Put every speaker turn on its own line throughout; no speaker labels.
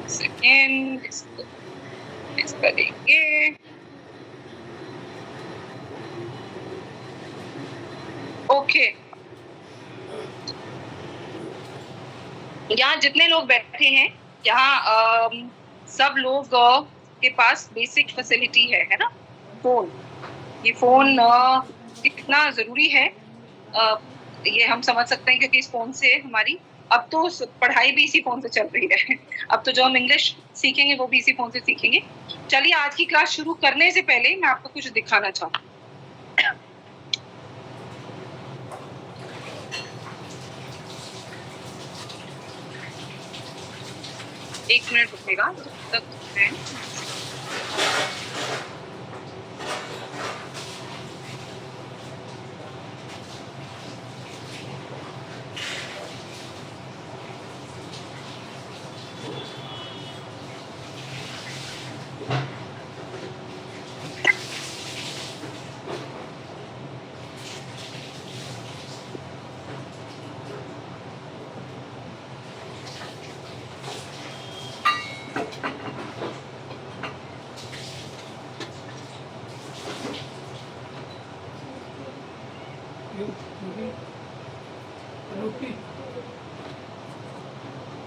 Second इस करेंगे। Okay, यहाँ जितने लोग बैठे हैं यहाँ सब लोग के पास बेसिक फैसिलिटी है ना। फोन, ये फोन कितना जरूरी है ये हम समझ सकते हैं, क्योंकि इस फोन से हमारी अब तो पढ़ाई भी इसी फोन से चल रही है। अब तो जो हम इंग्लिश सीखेंगे वो भी इसी फोन से सीखेंगे। चलिए, आज की क्लास शुरू करने से पहले मैं आपको कुछ दिखाना चाहूँ। एक मिनट रुकेगा जब तक मैं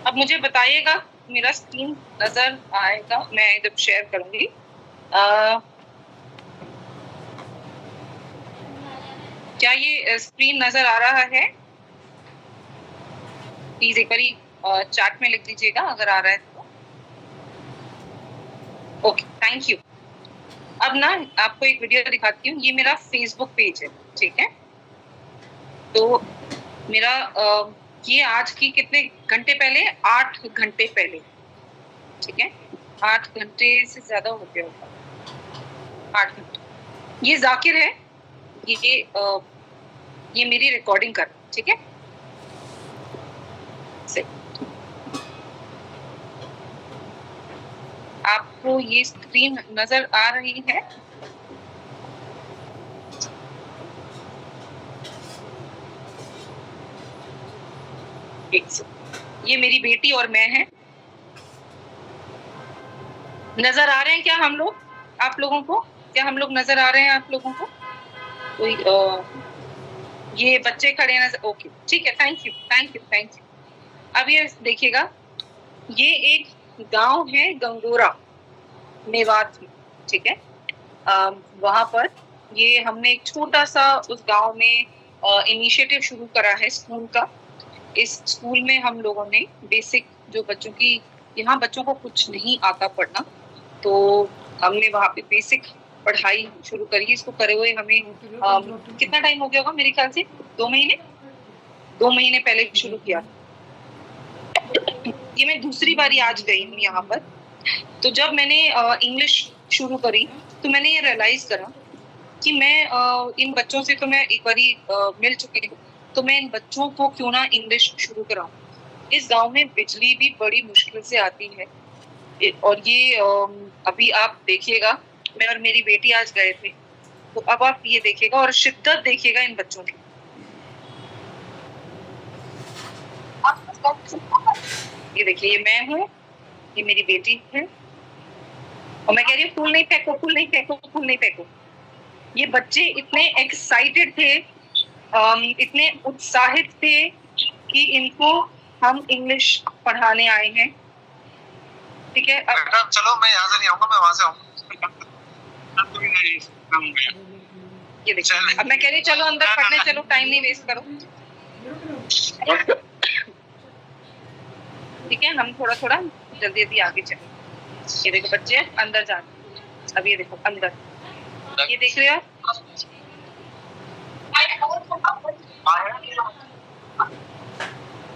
अब मुझे बताइएगा, मेरा स्क्रीन नजर आएगा? मैं जब शेयर करूंगी क्या ये स्क्रीन नजर आ रहा है? प्लीज एक बार चैट में लिख दीजिएगा अगर आ रहा है तो। Okay, thank you. अब ना आपको एक वीडियो दिखाती हूँ। ये मेरा फेसबुक पेज है, ठीक है। तो मेरा ये आज की कितने घंटे पहले, 8 घंटे पहले, ठीक है। 8 घंटे से ज्यादा हो गया होगा, 8 घंटे। ये जाकिर है, ये मेरी रिकॉर्डिंग कर, ठीक है। आपको ये स्क्रीन नजर आ रही है? ये मेरी बेटी और मैं हैं। नजर आ रहे हैं क्या हम लोग? आप लोगों को क्या हम लोग नजर आ रहे हैं आप लोगों को? कोई ये बच्चे खड़े हैं नजर? ओके, ठीक है, thank you thank you thank you. अब ये देखिएगा, ये एक गांव है गंगोरा, मेवात में, ठीक है। वहां पर ये हमने एक छोटा सा उस गांव में इनिशिएटिव शुरू करा है स्कूल का। इस स्कूल में हम लोगों ने बेसिक जो बच्चों की, यहाँ बच्चों को कुछ नहीं आता पढ़ना, तो हमने वहाँ पे बेसिक पढ़ाई शुरू करी। इसको करे हुए हमें कितना टाइम हो गया होगा? मेरे ख्याल से 2 महीने पहले शुरू किया। ये मैं दूसरी बारी आज गई हूँ यहाँ पर। तो जब मैंने इंग्लिश शुरू करी तो मैंने ये रियलाइज करा कि मैं इन बच्चों से तो मैं एक बारी मिल चुकी हूँ, तो मैं इन बच्चों को क्यों ना इंग्लिश शुरू कराऊं। इस गांव में बिजली भी बड़ी मुश्किल से आती है, और ये अभी आप देखिएगा, मैं और मेरी बेटी आज गए थे, तो अब आप ये देखिएगा और शिद्दत देखिएगा इन बच्चों की। ये देखिए, ये मैं हूँ, ये मेरी बेटी है, और मैं कह रही हूँ फूल नहीं फेंको, फूल नहीं फेंको, फूल नहीं फेंको। ये बच्चे इतने एक्साइटेड थे, इतने उत्साहित थे कि इनको हम इंग्लिश पढ़ाने आए हैं, ठीक है। अब चलो, मैं यहाँ से नहीं आऊंगा, मैं वहां से आऊंगा। ये देखिए, अब मैं कह रही चलो अंदर पढ़ने चलो, टाइम नहीं वेस्ट करो, ठीक है। हम थोड़ा थोड़ा जल्दी जल्दी आगे चले। ये देखो बच्चे अंदर जा रहे हैं। अब ये देखो अंदर, ये देख रहे हो आप?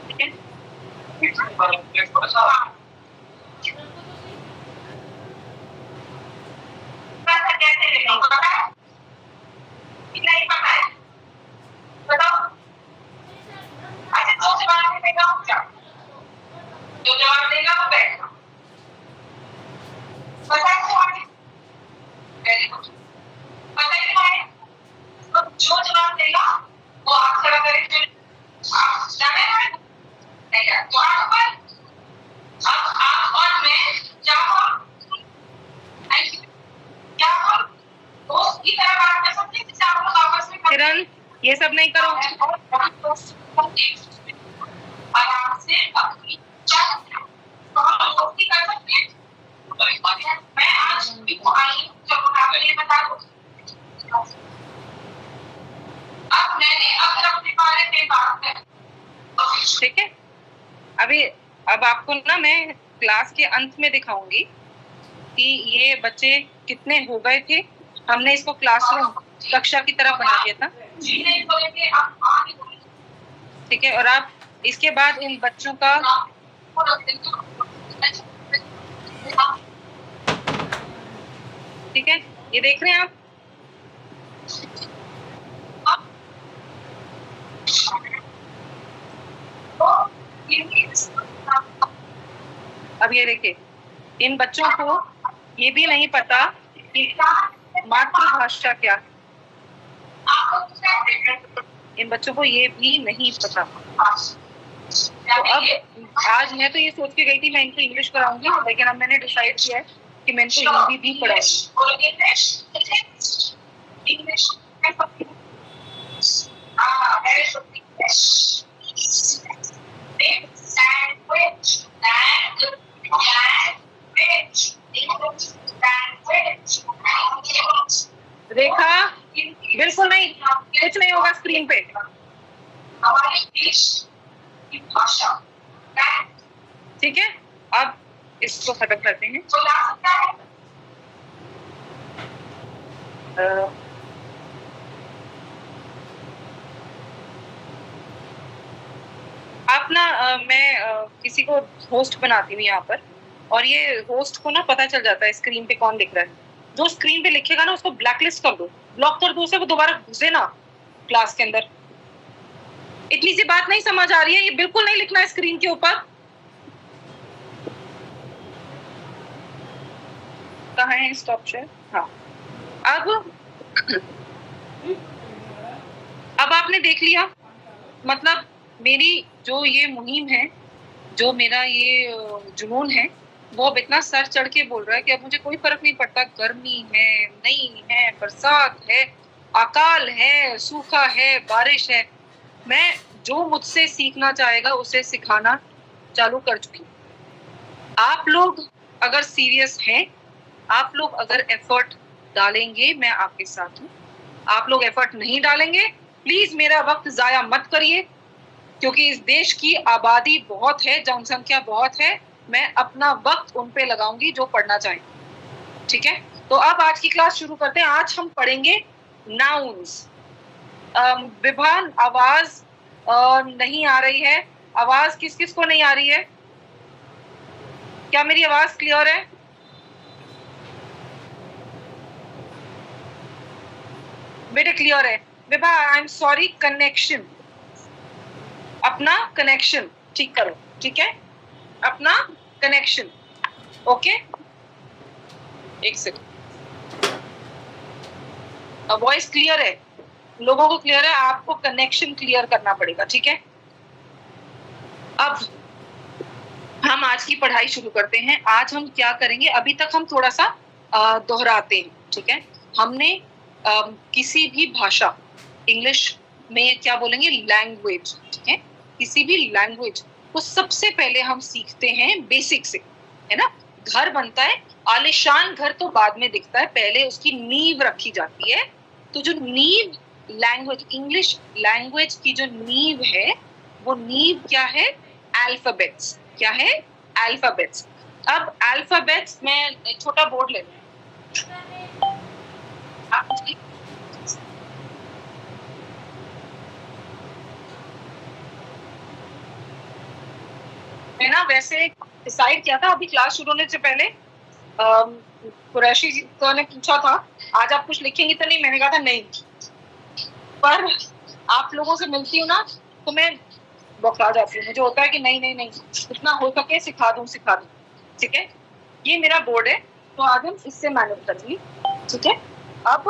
ठीक है, नहीं पता है, बताओ। अच्छा, जो जवाब देगा वो क्या? जो जवाब देगा वो बैठना। पता है कौन है? Very good. पता है कौन है? तो जो जवाब देगा वो आप खड़ा करें। आप जाने हैं? नहीं है। तो आप पर अब आप और मैं डिस्टर्ब नहीं करो। आराम से अपनी मैं आज आई जब आपको ये बता दूं, अब मैंने अगर अपने बारे में बात करें, ठीक है, अभी अब आपको ना मैं क्लास के अंत में दिखाऊंगी कि ये बच्चे कितने हो गए थे। हमने इसको क्लासरूम कक्षा की तरह बना दिया था, ठीक है। और आप इसके बाद इन बच्चों का ठीक है, ये देख रहे हैं आप, अब ये देखिए, इन बच्चों को ये भी नहीं पता कि मातृभाषा क्या है। इन बच्चों को ये भी नहीं पता। तो अब आज मैं तो ये सोच के गई थी मैं इनको इंग्लिश कराऊंगी, लेकिन अब मैंने डिसाइड किया है कि मैं इनको हिंदी भी पढ़ाऊंगी। रेखा, बिल्कुल नहीं, कुछ नहीं होगा स्क्रीन पे। हमारे देश की भाषा, ठीक है। अब इसको खत्म करते हैं। आप ना मैं किसी को होस्ट बनाती हूँ यहाँ पर, और ये होस्ट को ना पता चल जाता है स्क्रीन पे कौन लिख रहा है। जो स्क्रीन पे लिखेगा ना उसको ब्लैकलिस्ट कर दो, ब्लॉक कर दो उसे, वो दोबारा घुसे ना क्लास के अंदर। इतनी सी बात नहीं समझ आ रही है, ये बिल्कुल नहीं लिखना है स्क्रीन के ऊपर। कहाँ है स्टॉप शेयर? हाँ, अब आपने देख लिया, मतलब मेरी जो ये मुहिम है, जो मेरा ये जुनून है, वो अब इतना सर चढ़ के बोल रहा है कि अब मुझे कोई फर्क नहीं पड़ता, गर्मी है, नहीं है, बरसात है, अकाल है, सूखा है, बारिश है, मैं जो मुझसे सीखना चाहेगा उसे सिखाना चालू कर चुकी। आप लोग अगर सीरियस हैं, आप लोग अगर एफर्ट डालेंगे, मैं आपके साथ हूँ। आप लोग एफर्ट नहीं डालेंगे, प्लीज मेरा वक्त जाया मत करिए, क्योंकि इस देश की आबादी बहुत है, जनसंख्या बहुत है, मैं अपना वक्त उन पे लगाऊंगी जो पढ़ना चाहें, ठीक है। तो अब आज की क्लास शुरू करते हैं। आज हम पढ़ेंगे नाउन्स। विभान, आवाज नहीं आ रही है, आवाज किस किस को नहीं आ रही है? क्या मेरी आवाज क्लियर है? बेटे क्लियर है? Vibha, I am sorry, connection, अपना कनेक्शन ठीक करो, ठीक है, अपना कनेक्शन, ओके। एक सेकंड, वॉइस क्लियर है? लोगों को क्लियर है? आपको कनेक्शन क्लियर करना पड़ेगा, ठीक है। अब हम आज की पढ़ाई शुरू करते हैं। आज हम क्या करेंगे, अभी तक हम थोड़ा सा दोहराते हैं, ठीक है। हमने किसी भी भाषा, इंग्लिश में क्या बोलेंगे, लैंग्वेज, ठीक है, किसी भी लैंग्वेज को सबसे पहले हम सीखते हैं बेसिक से, है ना। घर बनता है, आलीशान घर तो बाद में दिखता है, पहले उसकी नींव रखी जाती है। तो जो नींव लैंग्वेज, इंग्लिश लैंग्वेज की जो नींव है, वो नींव क्या है? अल्फाबेट्स। क्या है? अल्फाबेट्स। अब अल्फाबेट्स, मैं एक छोटा बोर्ड ले लूं, मैं ना वैसे डिसाइड किया था अभी क्लास शुरू होने से पहले, कुरैशी जी ने पूछा था आज आप कुछ लिखेंगी तो नहीं, मैंने कहा था नहीं, पर आप लोगों से मिलती हूँ ना तो मैं बौखला जाती हूँ, मुझे होता है कि नहीं नहीं नहीं, जितना हो सके सिखा दूं, ठीक है। ये मेरा बोर्ड है, तो आज हम इससे मैनेज करेंगे, ठीक है। अब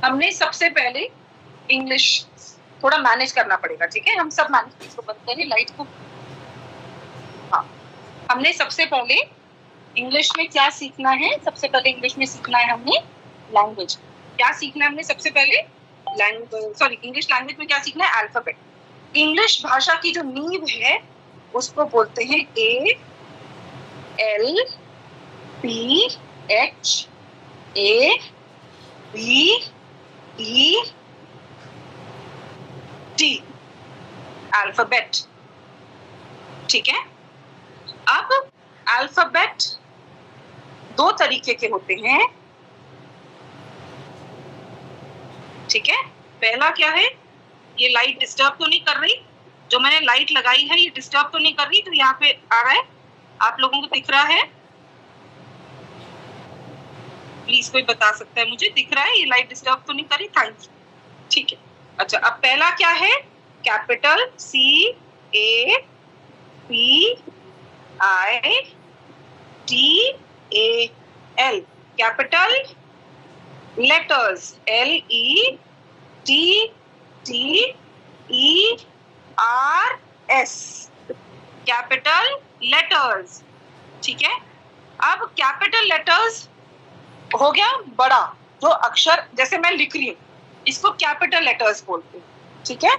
हमने सबसे पहले इंग्लिश थोड़ा मैनेज करना पड़ेगा, ठीक है। हम सब मैनेज, इसको बंद करें लाइट को। हाँ, हमने सबसे पहले इंग्लिश में क्या सीखना है? सबसे पहले इंग्लिश में सीखना है हमने लैंग्वेज। क्या सीखना है हमने सबसे पहले? इंग्लिश लैंग्वेज में क्या सीखना है? अल्फाबेट। इंग्लिश भाषा की जो नींव है उसको बोलते हैं ALPHBET, अल्फाबेट। ठीक है। अब अल्फाबेट दो तरीके के होते हैं। ठीक है। पहला क्या है? ये लाइट डिस्टर्ब तो नहीं कर रही? जो मैंने लाइट लगाई है ये डिस्टर्ब तो नहीं कर रही? तो यहाँ पे आ रहा है, आप लोगों को दिख रहा है? प्लीज कोई बता सकता है मुझे, दिख रहा है? ये लाइट डिस्टर्ब तो नहीं कर रही? Thank you. ठीक है। अच्छा, अब पहला क्या है? Capital CAPITAL, capital letters LETTERS, capital letters. ठीक है। अब कैपिटल लेटर्स हो गया बड़ा, जो अक्षर जैसे मैं लिख रही हूँ इसको कैपिटल लेटर्स बोलते हैं। ठीक है।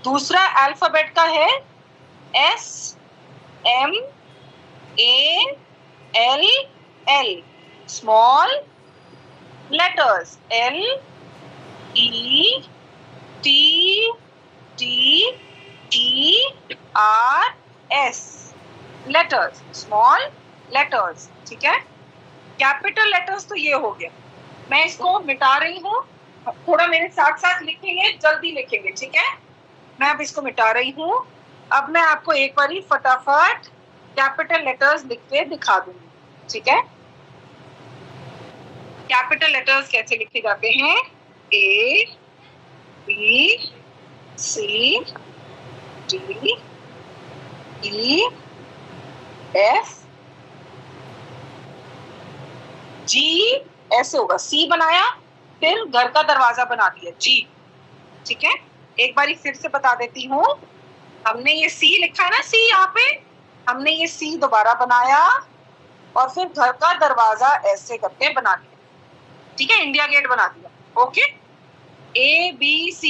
दूसरा अल्फाबेट का है SMALL, small letters LETTERS, letters, small letters. ठीक है। कैपिटल लेटर्स तो ये हो गया। मैं इसको मिटा रही हूँ, थोड़ा मेरे साथ साथ लिखेंगे, जल्दी लिखेंगे। ठीक है। मैं अब इसको मिटा रही हूँ। अब मैं आपको एक बारी फटाफट कैपिटल लेटर्स लिख के दिखा दूंगी। ठीक है। कैपिटल लेटर्स कैसे लिखे जाते हैं? ABCDEFG, ऐसे होगा। सी बनाया, फिर घर का दरवाजा बना दिया, जी। ठीक है। एक बारी फिर से बता देती हूँ। हमने ये सी लिखा है ना, सी यहाँ पे, हमने ये सी दोबारा बनाया और फिर घर का दरवाजा ऐसे करके बना दिया। ठीक है। इंडिया गेट बना दिया। ओके। ABCDEFG,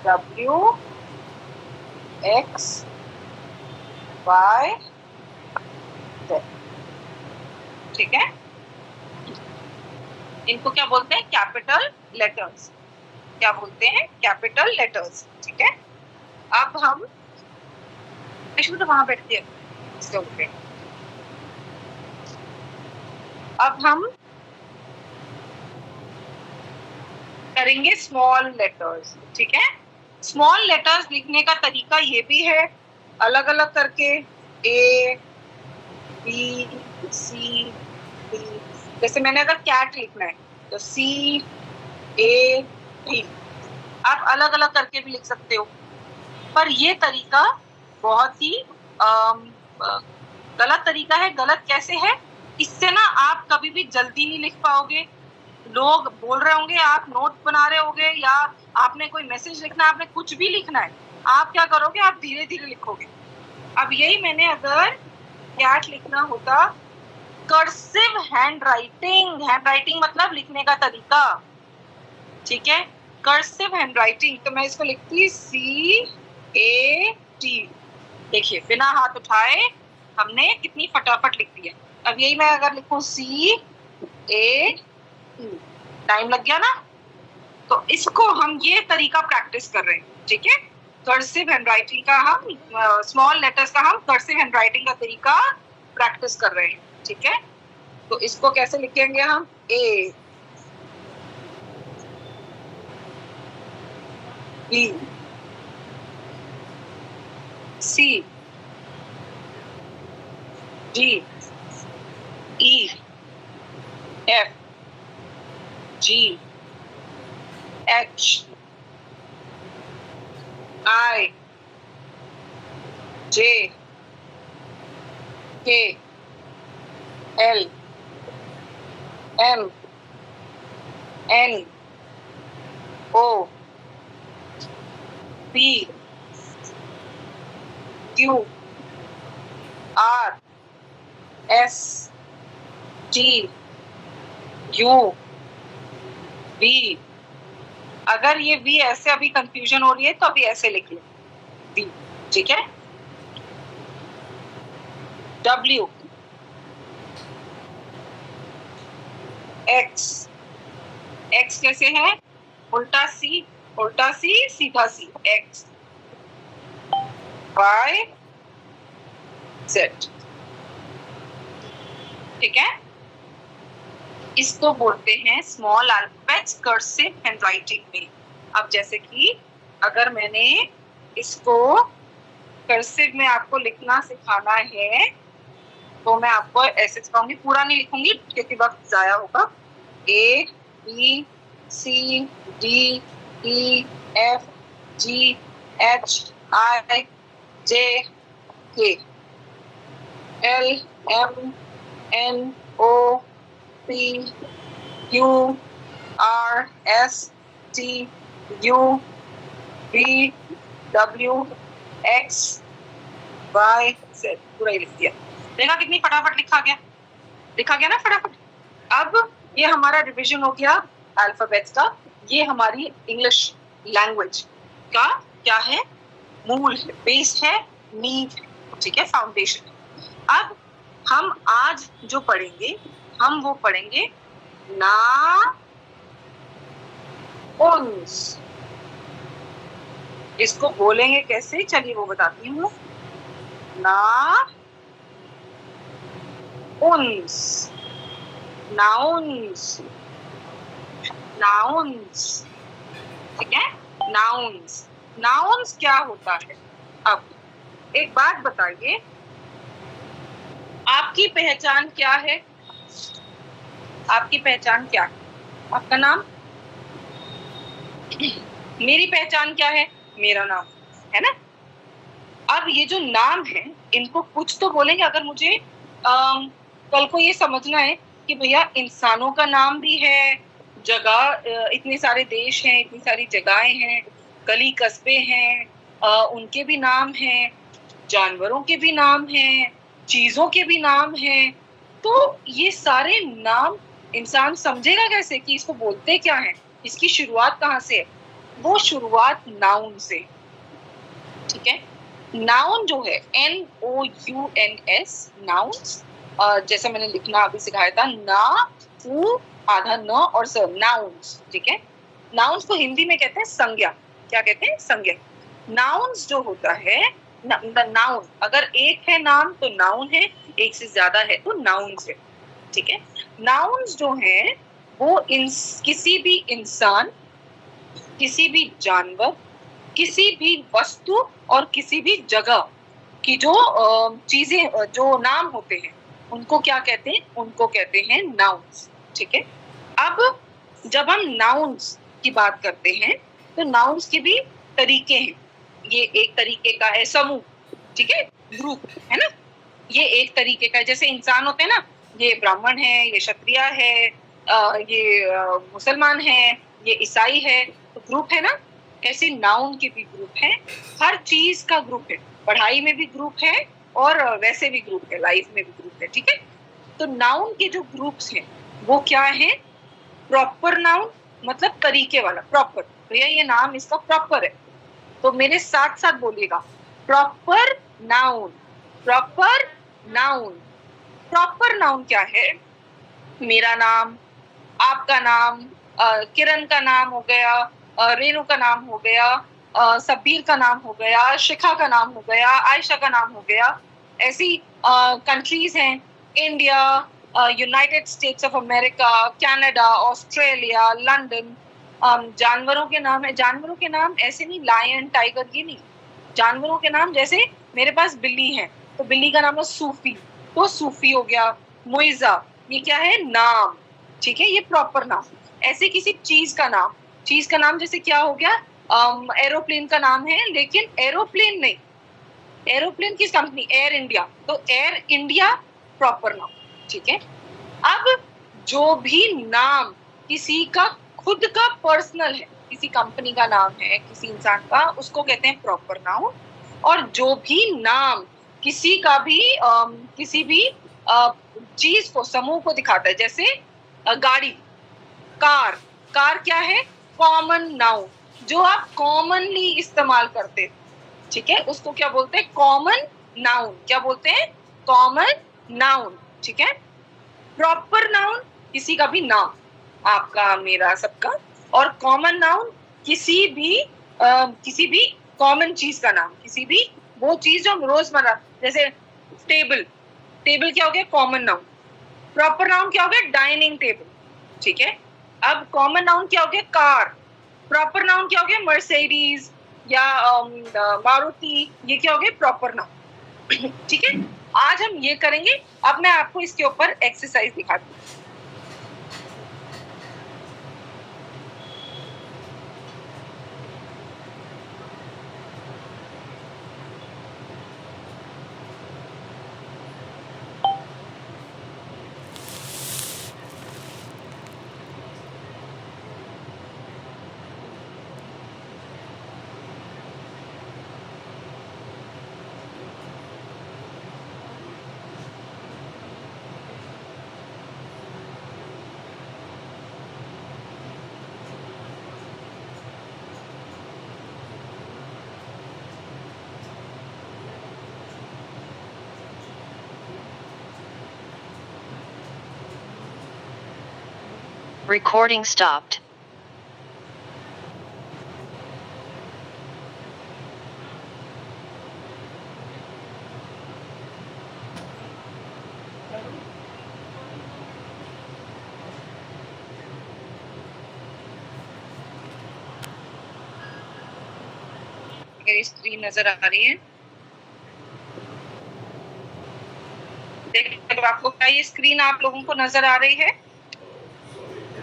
WXYZ। ठीक है। इनको क्या बोलते हैं? Capital letters. क्या बोलते हैं? Capital letters. ठीक है। अब हम तो वहां बैठती है। अब हम करेंगे स्मॉल लेटर्स। ठीक है। स्मॉल लेटर्स लिखने का तरीका ये भी है, अलग अलग करके ABCD। जैसे मैंने अगर कैट लिखना है तो CAT, आप अलग अलग करके भी लिख सकते हो। पर ये तरीका बहुत ही गलत तरीका है। गलत कैसे है? इससे ना आप कभी भी जल्दी नहीं लिख पाओगे। लोग बोल रहे होंगे, आप नोट बना रहे होगे, या आपने कोई मैसेज लिखना है, आपने कुछ भी लिखना है, आप क्या करोगे? आप धीरे धीरे लिखोगे। अब यही मैंने अगर कैट लिखना होता, कर्सिव हैंडराइटिंग, हैंडराइटिंग मतलब लिखने का तरीका। ठीक है। कर्सिव हैंडराइटिंग, तो मैं इसको लिखती CAT। देखिए, बिना हाथ उठाए हमने कितनी फटाफट लिख दिया। अब यही मैं अगर लिखूं CAT, टाइम लग गया ना? तो इसको हम ये तरीका प्रैक्टिस कर रहे हैं। ठीक है। कर्सिव हैंडराइटिंग का हम, स्मॉल लेटर्स का हम कर्सिव हैंडराइटिंग का तरीका प्रैक्टिस कर रहे हैं। ठीक है। तो इसको कैसे लिखेंगे हम? B C D E F G H I J K L M N O P Q R S T U V। अगर ये V ऐसे अभी कंफ्यूजन हो रही है तो अभी ऐसे लिख लो V, ठीक है। W X X कैसे है? उल्टा C सीधा C X Y Z, ठीक है। इसको बोलते हैं स्मॉल अल्फाबेट्स कर्सिव हैंडराइटिंग में। अब जैसे कि अगर मैंने इसको कर्सिव में आपको लिखना सिखाना है तो मैं आपको ऐसे सिखाऊंगी, पूरा नहीं लिखूंगी क्योंकि वक्त जाया होगा। A B C D E F G H I J K L M N O P Q R S T U V W X Y Z, पूरा ही लिख दिया। देखा कितनी फटाफट लिखा गया ना फटाफट। अब ये हमारा रिवीजन हो गया अल्फाबेट्स का। ये हमारी इंग्लिश लैंग्वेज का क्या है? मूल है, बेस है, नींव, ठीक है, फाउंडेशन। अब हम आज जो पढ़ेंगे हम वो पढ़ेंगे ना उन्स। इसको बोलेंगे कैसे, चलिए वो बताती हूँ। ना उन्स, नाउन्स, नाउन्स, ठीक है, नाउन्स। नाउन्स क्या होता है? अब एक बात बताइए, आपकी पहचान क्या है? आपकी पहचान क्या है? आपका नाम? मेरी पहचान क्या है? मेरा नाम है ना। अब ये जो नाम है इनको कुछ तो बोलेंगे। अगर मुझे कल को ये समझना है कि भैया इंसानों का नाम भी है, जगह, इतने सारे देश हैं, इतनी सारी जगहें हैं, गली कस्बे हैं, उनके भी नाम हैं, जानवरों के भी नाम हैं, चीजों के भी नाम हैं, तो ये सारे नाम इंसान समझेगा कैसे कि इसको बोलते क्या है, इसकी शुरुआत कहाँ से है? वो शुरुआत नाउन से, ठीक है। नाउन जो है NOUNS, नाउन्स, जैसा मैंने लिखना अभी सिखाया था, ना, उ, आधा न और स, नाउन्स, ठीक है। नाउन्स को हिंदी में कहते हैं संज्ञा। क्या कहते हैं? संज्ञा। नाउन्स जो होता है, नाउन अगर एक है नाम तो नाउन है, एक से ज्यादा है तो नाउन्स है, ठीक है। नाउन्स जो है वो किसी भी इंसान, किसी भी जानवर, किसी भी वस्तु और किसी भी जगह की जो चीजें, जो नाम होते हैं उनको क्या कहते हैं? उनको कहते हैं नाउन्स, ठीक है। अब जब हम नाउन्स की बात करते हैं तो नाउन्स के भी तरीके हैं। ये एक तरीके का है समूह, ठीक है, ग्रुप, है ना। ये एक तरीके का है, जैसे इंसान होते हैं ना, ये ब्राह्मण है, ये क्षत्रिय है, ये मुसलमान है, ये ईसाई है, तो ग्रुप है ना। ऐसे नाउन के भी ग्रुप है, हर चीज का ग्रुप है, पढ़ाई में भी ग्रुप है और वैसे भी ग्रुप है, लाइफ में भी ग्रुप है, ठीक है। तो नाउन के जो ग्रुप्स हैं वो क्या है? प्रॉपर नाउन मतलब तरीके वाला, प्रॉपर, भैया ये नाम इसका प्रॉपर है, तो मेरे साथ साथ बोलिएगा, proper noun, proper noun. Proper noun क्या है? मेरा नाम, आपका नाम, किरण का नाम हो गया, रेणु का नाम हो गया, सबीर का नाम हो गया, शिखा का नाम हो गया, आयशा का नाम हो गया। ऐसी कंट्रीज हैं, India, United states of America, Canada, Australia, London, जानवरों के नाम है, जानवरों के नाम ऐसे नहीं लायन टाइगर ये नहीं, जानवरों के नाम जैसे मेरे पास बिल्ली है तो बिल्ली का नाम है सूफी, तो सूफी हो गया। मुइजा ये क्या है, नाम, ठीक है, ये प्रॉपर नाम। ऐसे किसी चीज का नाम, चीज का नाम जैसे क्या हो गया, एरोप्लेन का नाम है लेकिन एरोप्लेन नहीं, एरोप्लेन किस कंपनी, एयर इंडिया, तो एयर इंडिया प्रॉपर नाम, ठीक है। अब जो भी नाम किसी का खुद का पर्सनल है, किसी कंपनी का नाम है, किसी इंसान का, उसको कहते हैं प्रॉपर नाउन। और जो भी नाम किसी का भी किसी भी चीज को, समूह को दिखाता है, जैसे गाड़ी, कार, कार क्या है, कॉमन नाउन, जो आप कॉमनली इस्तेमाल करते हैं, ठीक है, उसको क्या बोलते हैं, कॉमन नाउन। क्या बोलते हैं, कॉमन नाउन, ठीक है। प्रॉपर नाउन किसी का भी नाम, आपका मेरा सबका, और कॉमन नाउन किसी भी कॉमन चीज का नाम, किसी भी वो चीज जो हम रोजमर्रा, जैसे टेबल, टेबल क्या हो गया, कॉमन नाउन। प्रॉपर नाउन क्या हो गया, डाइनिंग टेबल, ठीक है। अब कॉमन नाउन क्या हो गया, कार। प्रॉपर नाउन क्या हो गया, मर्सिडीज या मारुति, ये क्या हो गया, प्रॉपर नाउन, ठीक है। आज हम ये करेंगे। अब मैं आपको इसके ऊपर एक्सरसाइज दिखाती हूँ।
Recording stopped.
स्क्रीन नजर आ रही है, देखिए आपको क्या ये स्क्रीन आप लोगों को नजर आ रही है?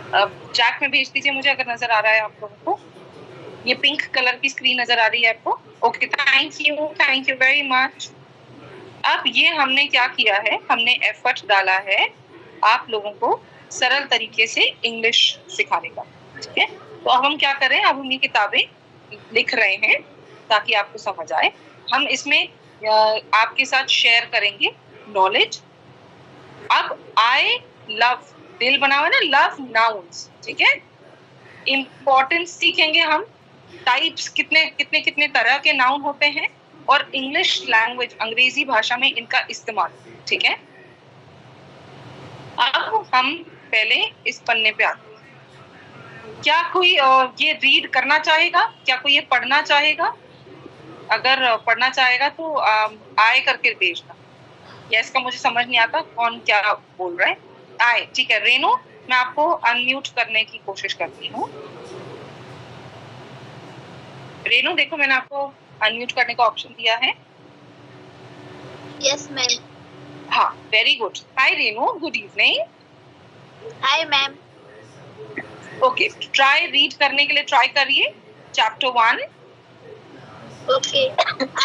चैट में भेज दीजिए मुझे अगर नजर आ रहा है आप लोगों को। ये पिंक कलर की स्क्रीन नजर आ रही है आपको? Okay, thank you very much. अब ये हमने क्या किया है, हमने एफर्ट डाला है आप लोगों को सरल तरीके से इंग्लिश सिखाने का, ठीक है। तो अब हम क्या करें, अब हम ये किताबें लिख रहे हैं ताकि आपको समझ आए। हम इसमें आपके साथ शेयर करेंगे नॉलेज। अब आई लव, दिल बना हुआ है ना, लव नाउन्स, ठीक है। इम्पोर्टेंस सीखेंगे हम, टाइप्स कितने कितने कितने तरह के नाउन होते हैं, और इंग्लिश लैंग्वेज, अंग्रेजी भाषा में इनका इस्तेमाल, ठीक है। अब हम पहले इस पन्ने पे आते हैं। क्या कोई ये रीड करना चाहेगा, क्या कोई ये पढ़ना चाहेगा? अगर पढ़ना चाहेगा तो आए करके भेजना। यस का मुझे समझ नहीं आता कौन क्या बोल रहा है। आए, ठीक है। रेनू, मैं आपको अनम्यूट करने की कोशिश करती हूँ। रेनू देखो, मैंने आपको अनम्यूट करने का ऑप्शन दिया है।
Yes ma'am.
हाँ, very good. Hi Renu, good evening.
Hi ma'am.
Okay, try read करने के लिए ट्राई करिए चैप्टर 1।
ओके,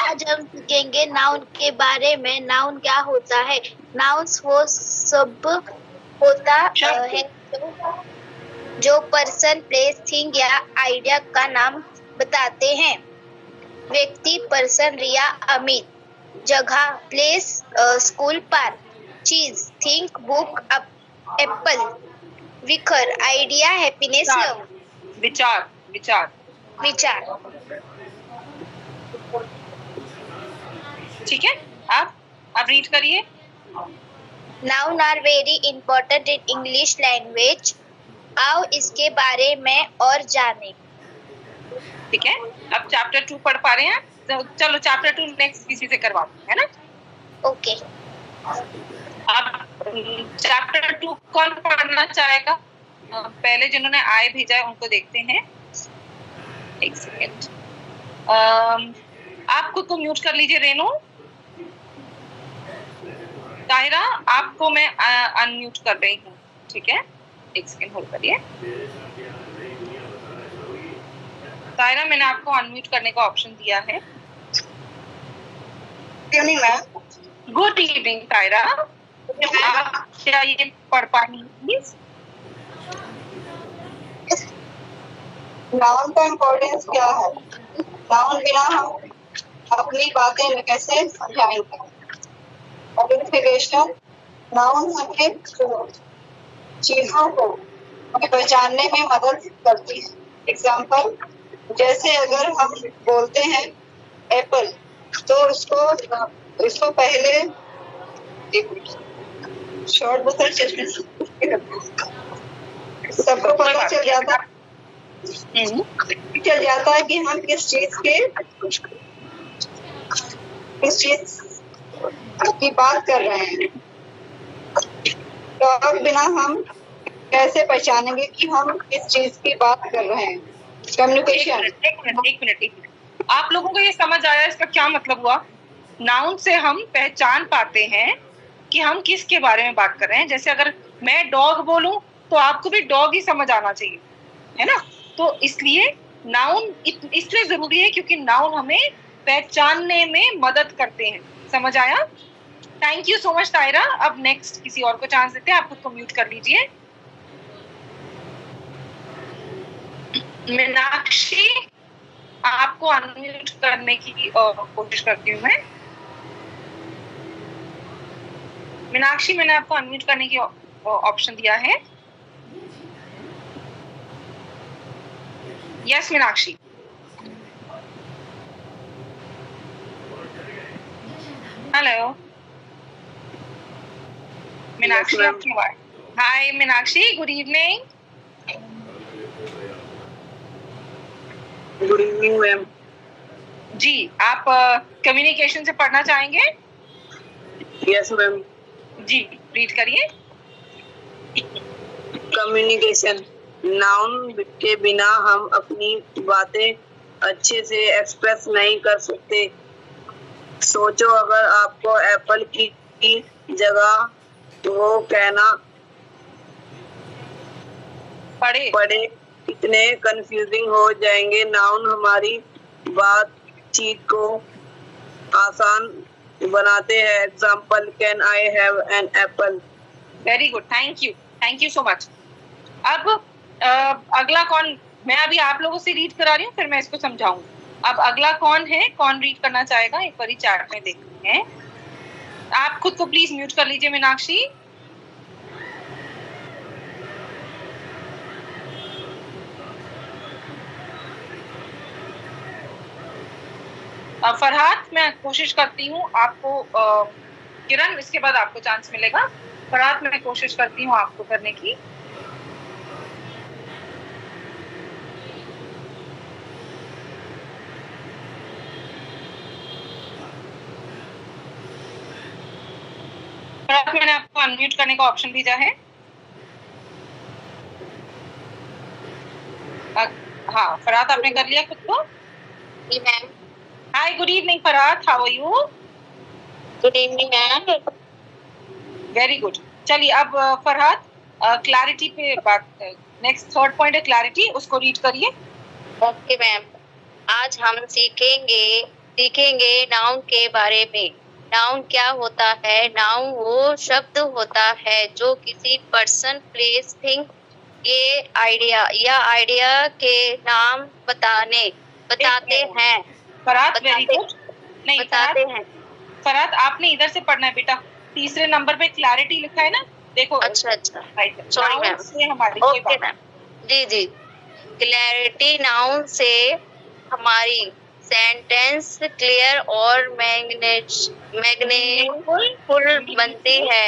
आज हम सीखेंगे नाउन के बारे में। नाउन क्या होता है? नाउन्स वो सब होता है जो पर्सन, प्लेस, थिंग या आइडिया का नाम बताते हैं। व्यक्ति, पर्सन, रिया, अमित, जगह, प्लेस, स्कूल, पार्क, चीज, थिंक, बुक, एप्पल, विखर, आइडिया, हैप्पीनेस, लव,
विचार, विचार,
विचार।
ठीक है। अब रीड करिए।
Noun are very important in English language. आओ इसके बारे में और जाने।
ठीक है, अब चैप्टर 2 पढ़ पा रहे हैं? तो चलो चैप्टर 2 नेक्स्ट किसी से करवाते हैं ना।
ओके।
अब चैप्टर 2 कौन पढ़ना चाहेगा? पहले जिन्होंने आई भेजा है उनको देखते हैं, एक सेकेंड। आप खुद को म्यूट कर लीजिए रेनू। ताहिरा, आपको मैं अनम्यूट कर रही हूँ, ठीक है, एक सेकेंड होल्ड करिए। ताहिरा, मैंने आपको अनम्यूट करने का ऑप्शन दिया है। गुड इवनिंग ताहिरा, आप क्या ये पढ़ पाएंगी प्लीज?
नाउन का इम्पोर्टेंस क्या है? नाउन बिना हम अपनी बातें कैसे समझाएंगे? आइडेंटिफिकेशन, नाउन हमें चीजों को पहचानने में मदद करती है। एग्जाम्पल, जैसे अगर हम बोलते हैं एप्पल, तो इसको पहले शॉर्ट बोतल सबको पता चल जाता है कि हम किस चीज की बात कर रहे हैं। तो बिना हम कैसे पहचानेंगे कि हम किस चीज की बात कर रहे हैं? कम्युनिकेशन।
एक मिनट, आप लोगों को ये समझ आया इसका क्या मतलब हुआ? नाउन से हम पहचान पाते हैं कि हम किसके बारे में बात कर रहे हैं। जैसे अगर मैं डॉग बोलूं तो आपको भी डॉग ही समझ आना चाहिए, है ना? तो इसलिए नाउन इसलिए जरूरी है क्योंकि नाउन हमें पहचानने में मदद करते हैं। समझ आया? Thank you so much तायरा। अब नेक्स्ट किसी और को चांस देते हैं, आप खुद को म्यूट कर लीजिए। मीनाक्षी, आपको अनम्यूट करने की कोशिश करती हूँ मैं। मीनाक्षी, मैंने आपको अनम्यूट करने की ऑप्शन दिया है। यस मीनाक्षी। हेलो मीनाक्षी, आपकी आवाज। Hi Meenakshi, good evening.
Good evening ma'am.
जी, आप कम्युनिकेशन से पढ़ना चाहेंगे?
Yes ma'am.
जी, रीड करिए।
कम्युनिकेशन, नाउन के बिना हम अपनी बातें अच्छे से एक्सप्रेस नहीं कर सकते। सोचो, अगर आपको एप्पल की जगह वो कहना पड़े कितने कंफ्यूजिंग हो जाएंगे। नाउन हमारी बातचीत को आसान बनाते हैं। Example, can I have an apple.
Very good, thank you so much. अब अगला कौन? मैं अभी आप लोगों से रीड करा रही हूँ, फिर मैं इसको समझाऊंगी। अब अगला कौन है? कौन रीड करना चाहेगा? एक बारी चैट में देखते हैं। आप खुद को प्लीज म्यूट कर लीजिए मीनाक्षी। फरहाद, मैं कोशिश करती हूँ आपको किरण, इसके बाद आपको चांस मिलेगा। फरहाद, मैं कोशिश करती हूँ आपको करने की। फरहाद, मैंने आपको अनम्यूट करने का ऑप्शन भेजा है। हाँ फरहाद, आपने कर लिया खुद को?
जी ma'am.
Hi, good evening Farhad, how are you?
Good evening ma'am.
Very good. चलिए अब फरहाद, क्लैरिटी पे बात, नेक्स्ट थर्ड पॉइंट है क्लैरिटी, उसको रीड करिए।
Okay ma'am. आज हम सीखेंगे नाउन के बारे में। नाउन क्या होता है? नाउन वो शब्द होता है जो किसी पर्सन, प्लेस, थिंग के आइडिया के नाम बताते हैं।
Farhad, very good. नहीं
बताते हैं।
फरहाद, आपने इधर से पढ़ना है बेटा। तीसरे नंबर पे क्लैरिटी लिखा है ना, देखो।
अच्छा। Sorry ma'am.
से हमारी कोई
ओके
बात।
मैम। जी। क्लैरिटी, नाउन से हमारी सेंटेंस क्लियर और मैग्नेफुल बनती है।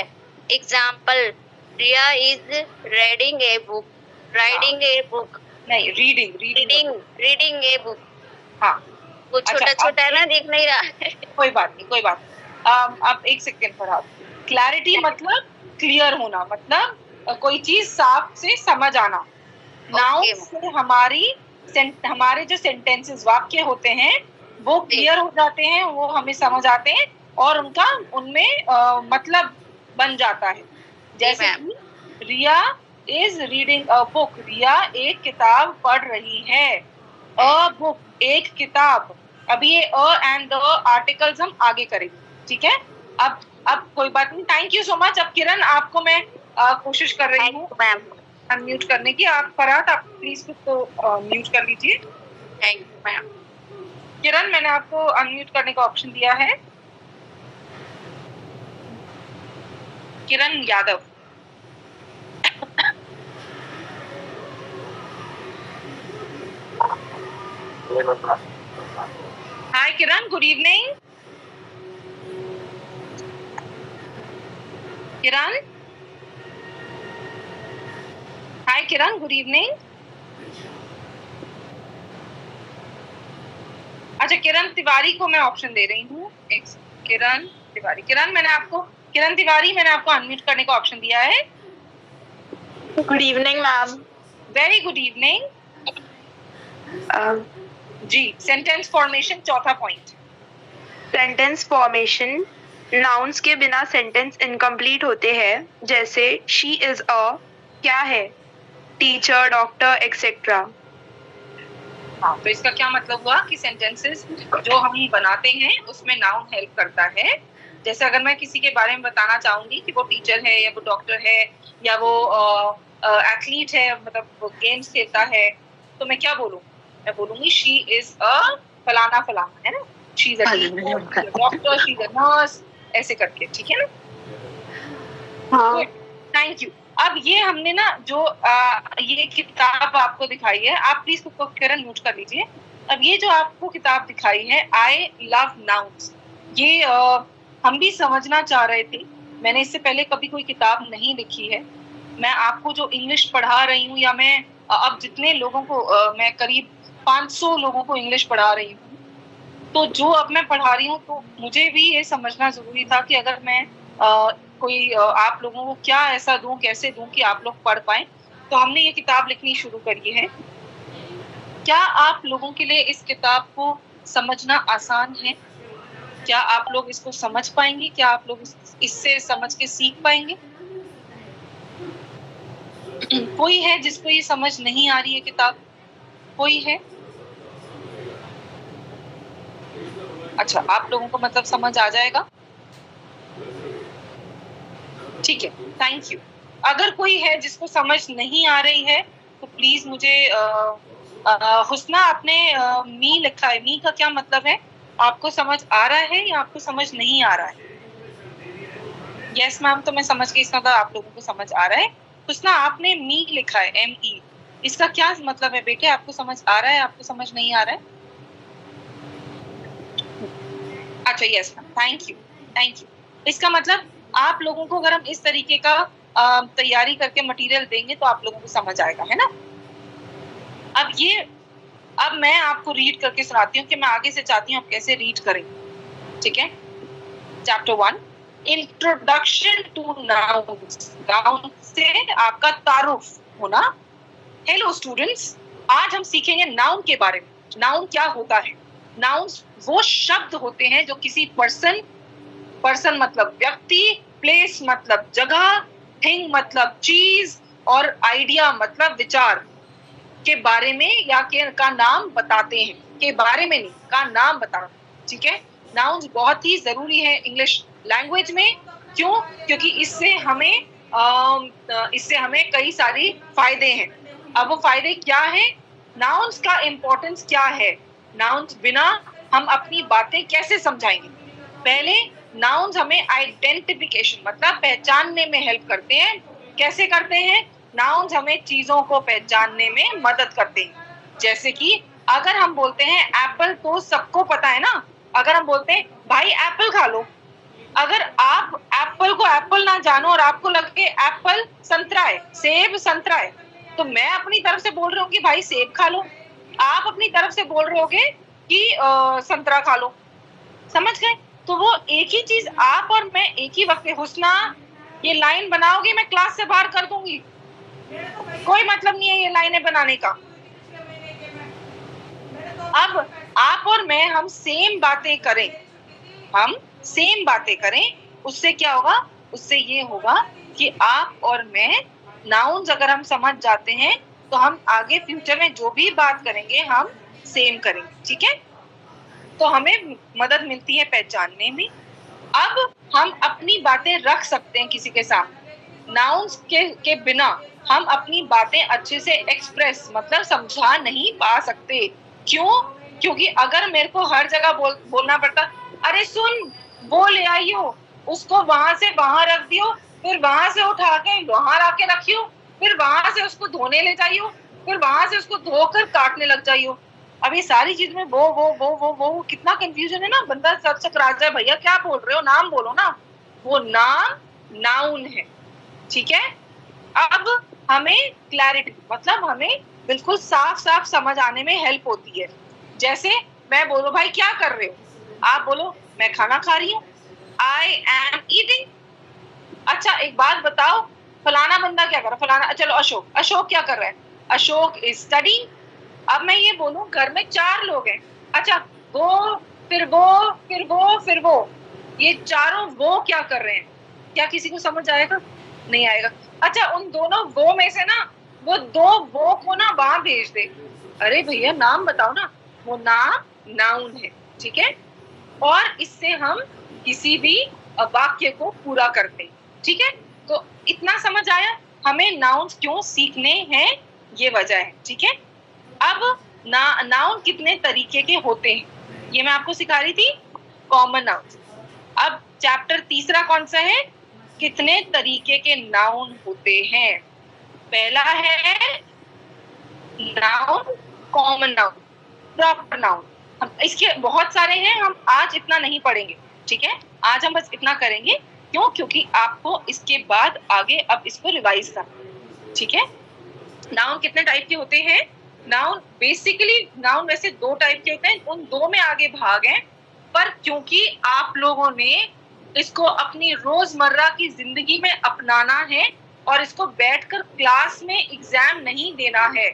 Example, Riya is reading a book.
नहीं, रीडिंग
ए बुक।
हाँ,
वो छोटा है ना, दिख नहीं रहा है।
कोई बात नहीं। अब एक सेकेंड फरहाद। क्लैरिटी मतलब क्लियर होना, मतलब कोई चीज साफ से समझ आना। नाउन से हमारे जो सेंटेंसेस वाक्य होते हैं वो क्लियर हो जाते हैं, वो हमें समझ आते हैं और उनमें मतलब बन जाता है। जैसे कि रिया इज रीडिंग अ बुक, रिया एक किताब पढ़ रही है। अ बुक, एक किताब। अभी ये अ एंड द आर्टिकल्स हम आगे करेंगे, ठीक है। अब कोई बात नहीं, थैंक यू सो मच। अब किरण, आपको मैं कोशिश कर रही हूँ अनम्यूट करने की। आप फरहाद, आप प्लीज खुद को म्यूट कर लीजिए। Thank you ma'am. किरण, मैंने आपको अनम्यूट करने का ऑप्शन दिया है। किरण यादव। हाय किरण, गुड इवनिंग। किरण, हाय किरण, गुड इवनिंग। अच्छा, किरण तिवारी को मैं ऑप्शन दे रही हूँ। किरण तिवारी, किरण तिवारी, मैंने आपको अनम्यूट करने का ऑप्शन दिया है।
Good evening ma'am.
Very good evening. जी, सेंटेंस फॉर्मेशन, चौथा पॉइंट।
सेंटेंस फॉर्मेशन, नाउन्स के बिना सेंटेंस इनकम्प्लीट होते हैं, जैसे शी इज अ, क्या है, टीचर, डॉक्टर, एक्सेट्रा।
हाँ, तो इसका क्या मतलब हुआ कि सेंटेंसेस जो हम बनाते हैं उसमें नाउन हेल्प करता है। जैसे अगर मैं किसी के बारे में बताना चाहूंगी कि वो टीचर है या वो डॉक्टर है या वो एथलीट है, मतलब वो गेम्स खेलता है, तो मैं क्या बोलूँ? मैं बोलूंगी शी इज अ फलाना फलाना, है ना। She is a teacher, doctor, she is a nurse, ऐसे करके, ठीक है ना।
हाँ।
Thank you. अब ये हमने ना जो ये किताब आपको दिखाई है, आप प्लीज उसको किरण नोट कर लीजिए। अब ये जो आपको किताब दिखाई है, आई लव नाउन्स, ये हम भी समझना चाह रहे थे। मैंने इससे पहले कभी कोई किताब नहीं लिखी है। मैं आपको जो इंग्लिश पढ़ा रही हूँ, या मैं अब जितने लोगों को मैं करीब 500 लोगों को इंग्लिश पढ़ा रही हूँ, तो जो अब मैं पढ़ा रही हूँ, तो मुझे भी ये समझना जरूरी था कि अगर मैं कोई आप लोगों को क्या ऐसा दूं, कैसे दूं कि आप लोग पढ़ पाए। तो हमने ये किताब लिखनी शुरू करी है। क्या आप लोगों के लिए इस किताब को समझना आसान है? क्या आप लोग इसको समझ पाएंगे? क्या आप लोग इससे समझ के सीख पाएंगे? कोई है जिसको ये समझ नहीं आ रही है किताब? कोई है? अच्छा, आप लोगों को मतलब समझ आ जाएगा, ठीक है, थैंक यू। अगर कोई है जिसको समझ नहीं आ रही है तो प्लीज मुझे हुस्ना, आपने मी लिखा है, मी का क्या मतलब है? आपको समझ आ रहा है या आपको समझ नहीं आ रहा है? यस मैम, तो मैं समझ गई, इसका मतलब आप लोगों को समझ आ रहा है। हुस्ना, आपने मी लिखा है, ME, इसका क्या मतलब है बेटे? आपको समझ आ रहा है, आपको समझ नहीं आ रहा है? अच्छा, yes ma'am, thank you, thank you. इसका मतलब आप लोगों को अगर हम इस तरीके का तैयारी करके मटेरियल देंगे तो आप लोगों को समझ आएगा, है ना। अब मैं आपको रीड करके सुनाती हूँ कि मैं आगे से चाहती हूँ आप कैसे रीड करें, ठीक है। Chapter 1, introduction two nouns. Noun से आपका तारुफ होना। हेलो स्टूडेंट्स, आज हम सीखेंगे नाउन के बारे में। नाउन क्या होता है? नाउन्स वो शब्द होते हैं जो किसी पर्सन मतलब व्यक्ति, प्लेस मतलब जगह, थिंग मतलब चीज, और आइडिया मतलब विचार के बारे में या का नाम बताते हैं। के बारे में नहीं, का नाम बताते हैं, ठीक है। नाउन्स बहुत ही जरूरी है इंग्लिश लैंग्वेज में। क्यों? क्योंकि इससे हमें कई सारी फायदे हैं। अब वो फायदे क्या हैं? नाउन्स का इंपॉर्टेंस क्या है? नाउन्स बिना हम अपनी बातें कैसे समझाएंगे? पहले, नाउन्स हमें आइडेंटिफिकेशन मतलब पहचानने में हेल्प करते हैं। कैसे करते हैं? नाउन्स हमें चीजों को पहचानने में मदद करते हैं। जैसे कि अगर हम बोलते हैं एप्पल, तो सबको पता है ना। अगर हम बोलते हैं भाई एप्पल खा लो, अगर आप एप्पल को एप्पल ना जानो और आपको लगे एप्पल संतरा है, सेब संतरा है, तो मैं अपनी तरफ से बोल रही हूँ कि भाई सेब खा लो, आप अपनी तरफ से बोल रहे होगे कि संतरा खा लो। समझ गए? तो वो एक ही चीज आप और मैं एक ही वक्त में, हुस्ना ये लाइन बनाओगे मैं क्लास से बाहर कर दूंगी। कोई मतलब नहीं है ये लाइनें बनाने का। अब आप और मैं हम सेम बातें करें, हम सेम बातें करें, उससे क्या होगा? उससे ये होगा कि आप और मैं नाउन्स अगर हम समझ जाते हैं तो हम आगे फ्यूचर में जो भी बात करेंगे हम सेम करेंगे, ठीक है? तो हमें मदद मिलती है पहचानने में। अब हम अपनी बातें रख सकते हैं किसी के साथ। नाउन्स के बिना हम अपनी बातें अच्छे से एक्सप्रेस मतलब समझा नहीं पा सकते। क्यों? क्योंकि अगर मेरे को हर जगह बोलना पड़ता, अरे सुन वो ले आई हो, उसको वहां से वहां रख दियो, फिर वहां से उठा के वहां ला के रखियो, फिर वहां से उसको धोने ले जाइयो, फिर वहां से उसको धोकर काटने लग जाइयो। अब ये सारी चीज में वो कितना कंफ्यूजन है ना, बंदा सर चकरा जाए, भैया क्या बोल रहे हो, नाम बोलो ना। वो नाम नाउन है, ठीक है? अब हमें क्लैरिटी मतलब हमें बिल्कुल साफ साफ समझ आने में हेल्प होती है। जैसे मैं बोलो भाई क्या कर रहे हो, आप बोलो मैं खाना खा रही हूँ, आई एम ईटिंग। अच्छा एक बात बताओ, फलाना बंदा क्या कर रहा है, फलाना चलो अशोक क्या कर रहा है, अशोक इज स्टडीइंग। अब मैं ये बोलूं घर में 4 लोग हैं, अच्छा वो फिर वो फिर वो फिर वो, ये चारों वो क्या कर रहे हैं, क्या किसी को समझ आएगा? नहीं आएगा। अच्छा उन दोनों वो में से ना वो 2 वो को ना वहां भेज दे। अरे भैया नाम बताओ ना, वो नाम नाउन है, ठीक है? और इससे हम किसी भी वाक्य को पूरा करते हैं, ठीक है? तो इतना समझ आया हमें नाउन्स क्यों सीखने हैं, ये वजह है, ठीक है? अब नाउन कितने तरीके के होते हैं ये मैं आपको सिखा रही थी, कॉमन नाउन। अब चैप्टर तीसरा कौन सा है? कितने तरीके के नाउन होते हैं। पहला है noun, common noun, proper noun. इसके बहुत सारे हैं, हम आज इतना नहीं पढ़ेंगे, ठीक है? आज हम बस इतना करेंगे। क्यों? क्योंकि आपको इसके बाद आगे अब इसको रिवाइज करना, ठीक है? नाउन कितने टाइप के होते हैं? नाउन बेसिकली नाउन वैसे 2 टाइप के होते हैं, उन 2 में आगे भाग हैं, पर क्योंकि आप लोगों ने इसको अपनी रोजमर्रा की जिंदगी में अपनाना है और इसको बैठकर क्लास में एग्जाम नहीं देना है,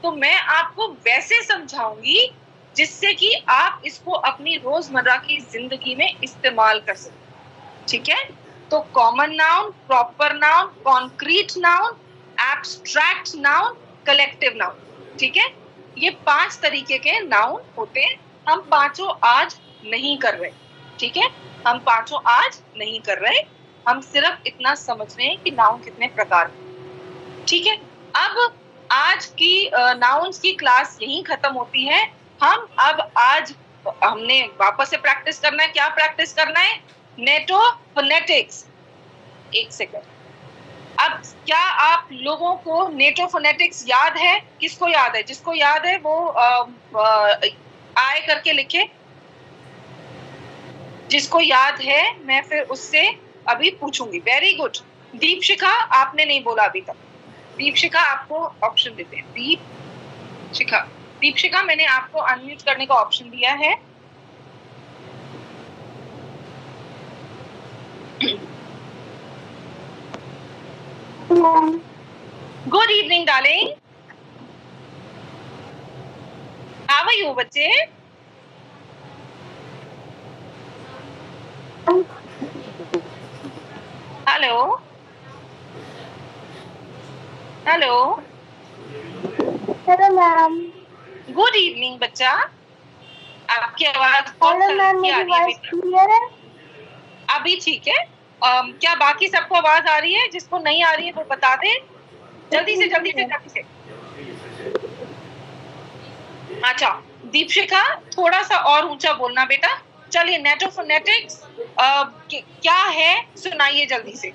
तो मैं आपको वैसे समझाऊंगी जिससे कि आप इसको अपनी रोजमर्रा की जिंदगी में इस्तेमाल कर सकें, ठीक है? तो common noun, proper noun, concrete noun, abstract noun, collective noun, ठीक है? ये 5 तरीके के नाउन होते हैं। हम पांचों आज नहीं कर रहे, ठीक है? हम पांचों आज नहीं कर रहे, हम सिर्फ इतना समझ रहे हैं कि नाउन कितने प्रकार के, ठीक है? अब आज की नाउन्स की क्लास यहीं खत्म होती है। हम अब आज हमने वापस से प्रैक्टिस करना है। क्या प्रैक्टिस करना है? NATO phonetics. एक सेकंड, अब क्या आप लोगों को नेटो फोनेटिक्स याद है? किसको याद है? जिसको याद है वो आए करके लिखे। जिसको याद है मैं फिर उससे अभी पूछूंगी। वेरी गुड दीपशिखा, आपने नहीं बोला अभी तक। दीपशिखा आपको ऑप्शन देते हैं। दीपशिखा मैंने आपको अनम्यूट करने का ऑप्शन दिया है। Good evening darling, how are you बच्चे? Hello hello
hello ma'am.
Good evening बच्चा, आपकी आवाज
हेलो मैम, मेरी वॉइस क्लियर है?
अभी ठीक है। क्या बाकी सबको आवाज आ रही है? जिसको नहीं आ रही है वो बता दे जल्दी से जल्दी से जल्दी से। अच्छा दीपशिखा थोड़ा सा और ऊंचा बोलना बेटा। चलिए नेटो फोनेटिक्स क्या है सुनाइए जल्दी से।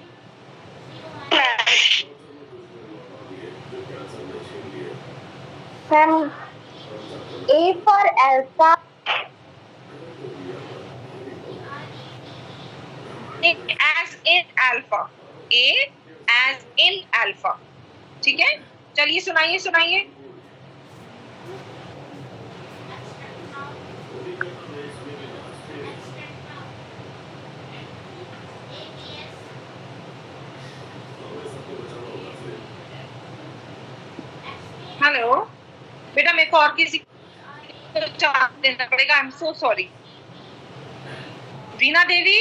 Ma'am A for alpha,
as in alpha, A as in alpha, ठीक है? चलिए सुनाइए सुनाइए। हेलो बेटा, मेरे को और किसी को चांस देना पड़ेगा। I am so sorry. Reena Devi,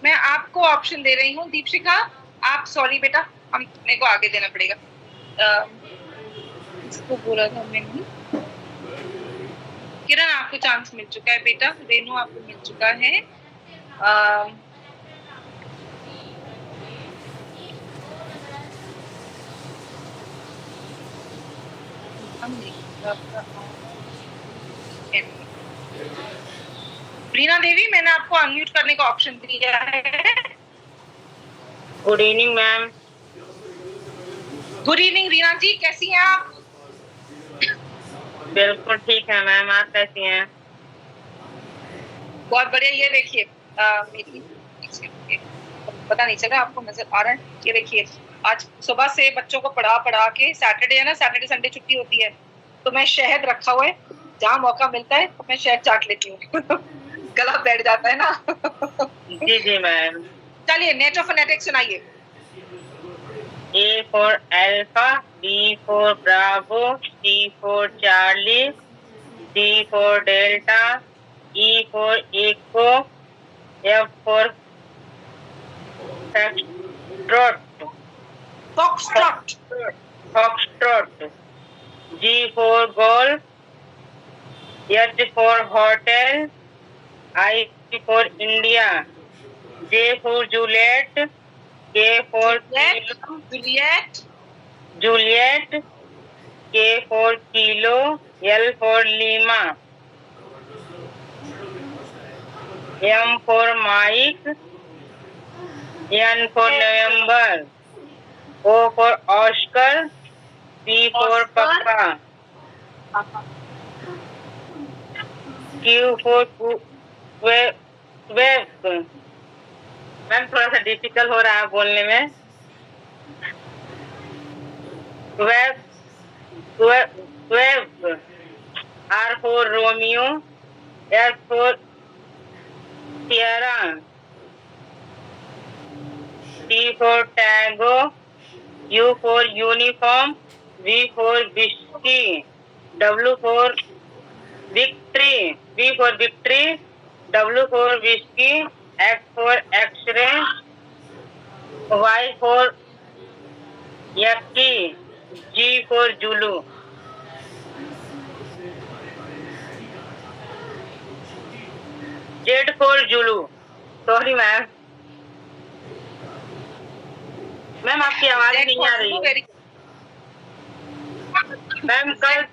मैं आपको ऑप्शन दे रही हूँ। दीपशिका, आप सॉरी बेटा, हम मेरे को आगे देना पड़ेगा। इसको बोला था मैंने। किरण, आपको चांस मिल चुका है बेटा। रेनू, आपको मिल चुका है। रीना देवी, मैंने आपको अनम्यूट करने का ऑप्शन दिया है।
Good evening ma'am.
Good evening Reena ji, कैसी हैं आप?
बिल्कुल ठीक है मैम, आप कैसी हैं?
बहुत बढ़िया। ये देखिए मेरी पता नहीं चला आपको नजर आ रहा है? ये देखिए, आज सुबह से बच्चों को पढ़ा के, सैटरडे है ना, सैटरडे संडे छुट्टी होती है, तो मैं शहद रखा हुआ है, जहाँ मौका मिलता है तो मैं शहद चाट लेती हूँ। गला बैठ जाता है ना।
जी जी मैम।
चलिए, नेट ऑफ फोनेटिक्स सुनाइए।
A for Alpha, B for Bravo, C for Charlie, D for Delta, E for Echo, F for Foxtrot, G for Golf, H for Hotel, I for India, J for Juliet, K for Juliet, K for Kilo, L for Lima, M for Mike, N for November, O for Oscar, P for Papa, Q for Quebec। Ma'am थोड़ा सा difficult हो रहा है बोलने में। Quebec, R for Romeo, S for Sierra, T for Tango, U for Uniform, V for Whiskey, W for Victory, V for Victory, W for Whiskey, X for X-ray, Y for Yankee, G for Zulu। Z for Zulu। Sorry ma'am, ma'am आपकी आवाज नहीं आ रही है। Ma'am कल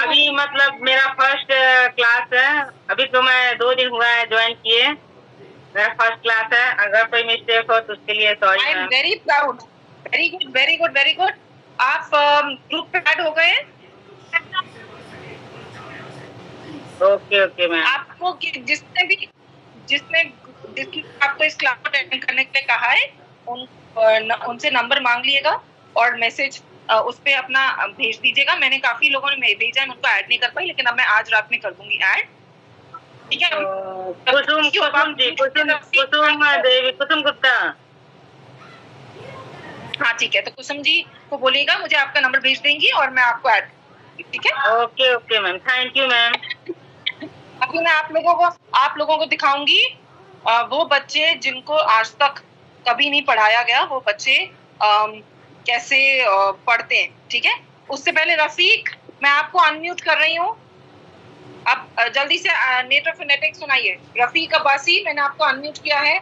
अभी मतलब मेरा first class है, अभी तो मैं 2 दिन हुआ है ज्वाइन किए, मेरा फर्स्ट क्लास है। अगर कोई मिस्टेक हो तो उसके लिए sorry.
I am very proud. Very good, very good, very good. आप ग्रुप पे ऐड हो गए?
Okay okay ma'am.
आपको जिसने आपको इस क्लास को अटेंड करने के लिए कहा है, उनसे नंबर मांग लिएगा और मैसेज उस पे अपना भेज दीजिएगा। मैंने काफी लोगों ने भेजा है, मैं उनको ऐड नहीं कर पाई, लेकिन अब मैं आज रात में कर दूंगी ऐड। ठीक है?
कुसुम गुप्ता।
हाँ ठीक है, तो कुसुम जी को बोलिएगा मुझे आपका नंबर भेज देंगी और मैं आपको ऐड। ठीक है?
Okay okay ma'am, thank you ma'am.
अभी मैं आप लोगों को दिखाऊंगी वो बच्चे जिनको आज तक कभी नहीं पढ़ाया गया, वो बच्चे कैसे पढ़ते हैं। ठीक है? उससे पहले रफीक, मैं आपको अनम्यूट कर रही हूँ। अब जल्दी से नेट ऑफ फोनेटिक्स सुनाइए। रफीक अब्बासी, मैंने आपको अनम्यूट किया है।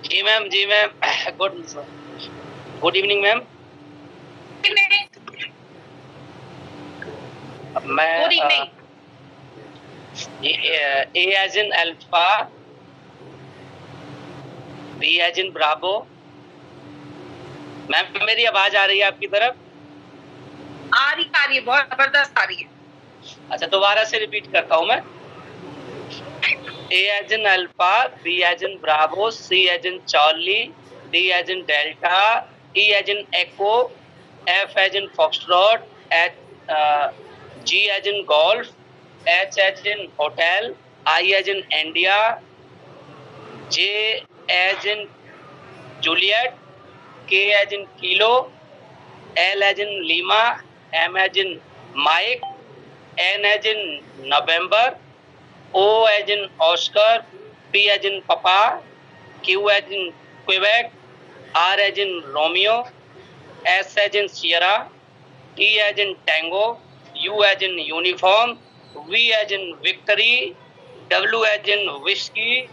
जी मैम, जी मैम। Good evening ma'am. मैं
good evening.
A as in Alpha, B as in Bravo। Ma'am मेरी आवाज आ रही है आपकी तरफ?
आ रही है, बहुत जबरदस्त आ रही है।
अच्छा, दोबारा से रिपीट करता हूँ मैं। A as in Alpha, B as in Bravo, C as in Charlie, D as in Delta, E as in Echo, F as in Foxtrot, G as in Golf, H as in Hotel, I as in India, J as in Juliet, K as in Kilo, L as in Lima, M as in Mike, N as in November, O as in Oscar, P as in Papa, Q as in Quebec, R as in Romeo, S as in Sierra, T as in Tango, U as in Uniform, V as in Victory, W as in Whiskey,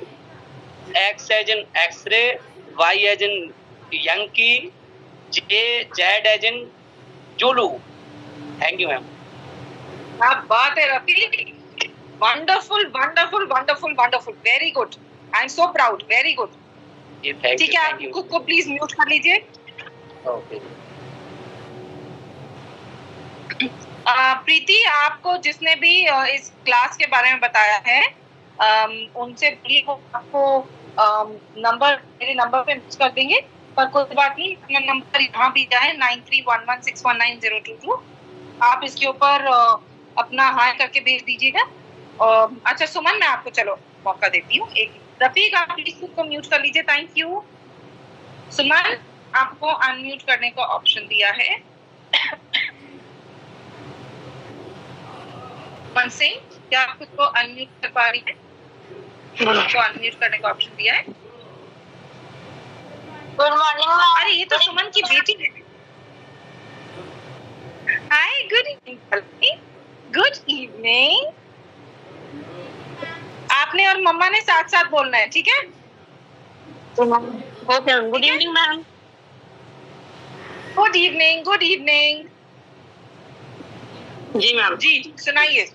X as in X-ray, Y as in Yankee, Z as in Zulu. Thank you, ma'am.
क्या बात है Rafiq, wonderful wonderful wonderful wonderful, very good, I am so proud, very good.
जी thank
ठीक
you,
है,
thank
आप
you.
खुद को please mute कर लीजिए।
ओके।
प्रीति, आपको जिसने भी इस क्लास के बारे में बताया है, उनसे भी वो आपको नंबर, मेरे नंबर पे मिस कर देंगे, पर कोई बात नहीं, अपना नंबर यहाँ भी जाए 9311619022। आप इसके ऊपर अपना हाय करके भेज दीजिएगा। अच्छा सुमन, मैं आपको चलो मौका देती हूँ एक। रफीक, आप प्लीज खुद को म्यूट कर लीजिए, थैंक यू। सुमन, आपको अनम्यूट करने का ऑप्शन दिया है। मन सिंह, क्या आप खुद को अनम्यूट कर पा रही हैं? आपको अनम्यूट करने का ऑप्शन दिया है।
Good morning ma'am.
अरे ये तो सुमन की बेटी है। हाय, गुड इवनिंग। Good evening. आपने और मम्मा ने साथ साथ बोलना है, ठीक है?
Okay, good evening ma'am.
Good evening, good evening.
जी मैम।
जी सुनाइए।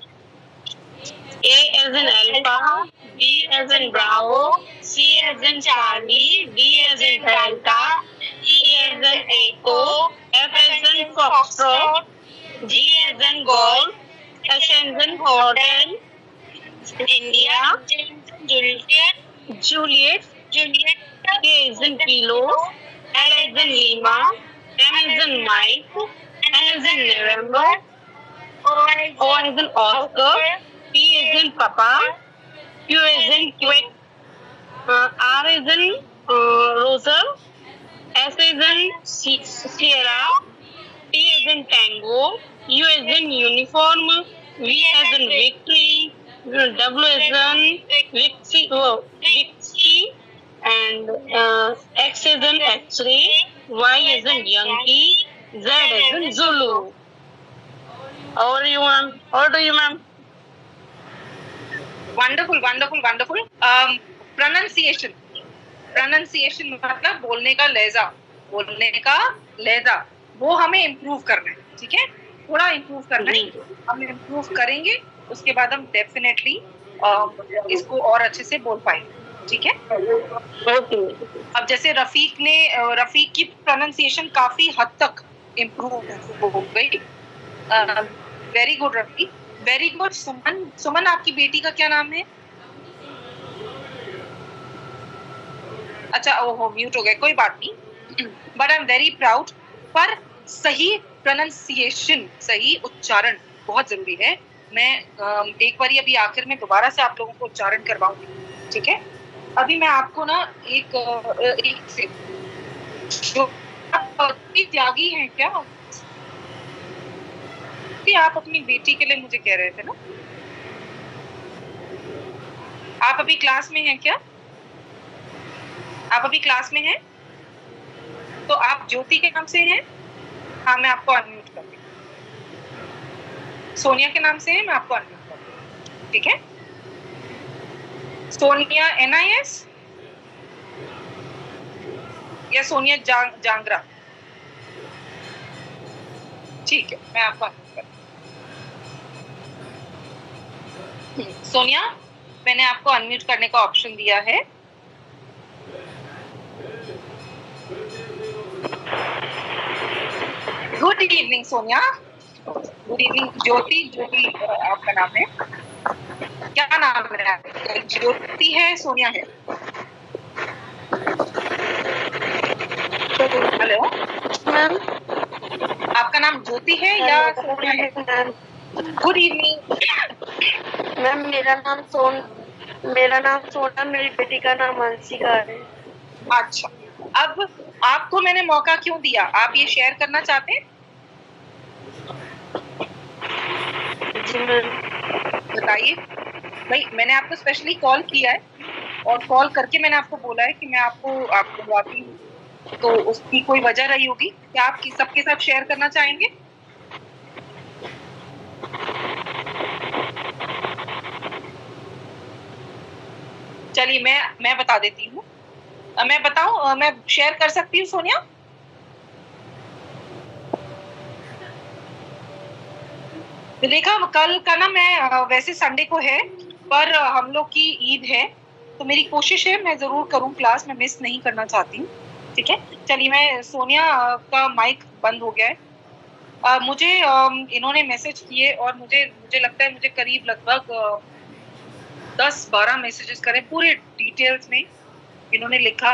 A as in Alpha, B as in Bravo, C as in Charlie, D as in Delta, E as in Echo, F as in Foxtrot, G as in Golf, H as in Hotel, India, Juliet, K as in Kilo, L as in Lima, M as in Mike, N as in November, O as in Oscar, P as in Papa, Q as in Quick, R as in Roser, S as in Sierra, T as in Tango, U as in Uniform, V as in Victory, W as in Vixie, and X as in X-ray, Y as in Yankee, Z as in Zulu. How are you, ma'am? How do you, ma'am?
Wonderful wonderful wonderful. Pronunciation, pronunciation मतलब बोलने का लहजा, बोलने का लहजा, वो हमें improve करना है, ठीक है? थोड़ा इम्प्रूव करना है, हम इम्प्रूव करेंगे, उसके बाद हम डेफिनेटली इसको और अच्छे से बोल पाएंगे, ठीक है? अब जैसे रफीक की प्रोनाउंसिएशन काफी हद तक इम्प्रूव हो गई। Very good Rafiq, very good. Suman, आपकी बेटी का क्या नाम है? अच्छा, ओहो, म्यूट हो गया, कोई बात नहीं, but I am very proud. पर सही प्रोनाउंसिएशन, सही उच्चारण बहुत जरूरी है। मैं एक बार अभी आखिर में दोबारा से आप लोगों को उच्चारण करवाऊंगी, ठीक है? अभी मैं आपको ना एक से जो त्यागी हैं क्या, कि आप अपनी बेटी के लिए मुझे कह रहे थे ना, आप अभी क्लास में हैं क्या? आप अभी क्लास में हैं? तो आप ज्योति के नाम से हैं? हाँ, मैं आपको अनम्यूट कर दूँ। सोनिया के नाम से है, मैं आपको अनम्यूट कर दूँ, ठीक है? सोनिया NIS या सोनिया जांगरा? ठीक है, मैं आपको अनम्यूट कर दूँ। सोनिया, मैंने आपको अनम्यूट करने का ऑप्शन दिया है। Good evening Sonia. Good evening Jyoti आपका नाम है, क्या नाम है आपका? ज्योति है, सोनिया है? हेलो
मैम,
आपका नाम ज्योति है या सोनिया है? गुड इवनिंग
मैम मेरा नाम सोना, मेरी बेटी का नाम अंशिका है।
अच्छा, अब आपको मैंने मौका क्यों दिया? आप ये शेयर करना चाहते हैं?
जी मैम।
बताइए भाई, मैंने आपको स्पेशली कॉल किया है और कॉल करके मैंने आपको बोला है कि मैं आपको बुलवाती हूँ, तो उसकी कोई वजह रही होगी। क्या आप सबके साथ शेयर करना चाहेंगे? चलिए मैं बता देती हूँ। मैं बताऊं, मैं शेयर कर सकती हूँ सोनिया? देखा, कल का ना मैं वैसे संडे को है, पर हम लोग की ईद है, तो मेरी कोशिश है मैं जरूर करूँ क्लास, मैं मिस नहीं करना चाहती हूँ। ठीक है, चलिए मैं सोनिया का माइक बंद हो गया है। मुझे इन्होंने मैसेज किए और मुझे लगता है मुझे करीब लगभग 10-12 मैसेजेस करे पूरे डिटेल्स में। इन्होंने लिखा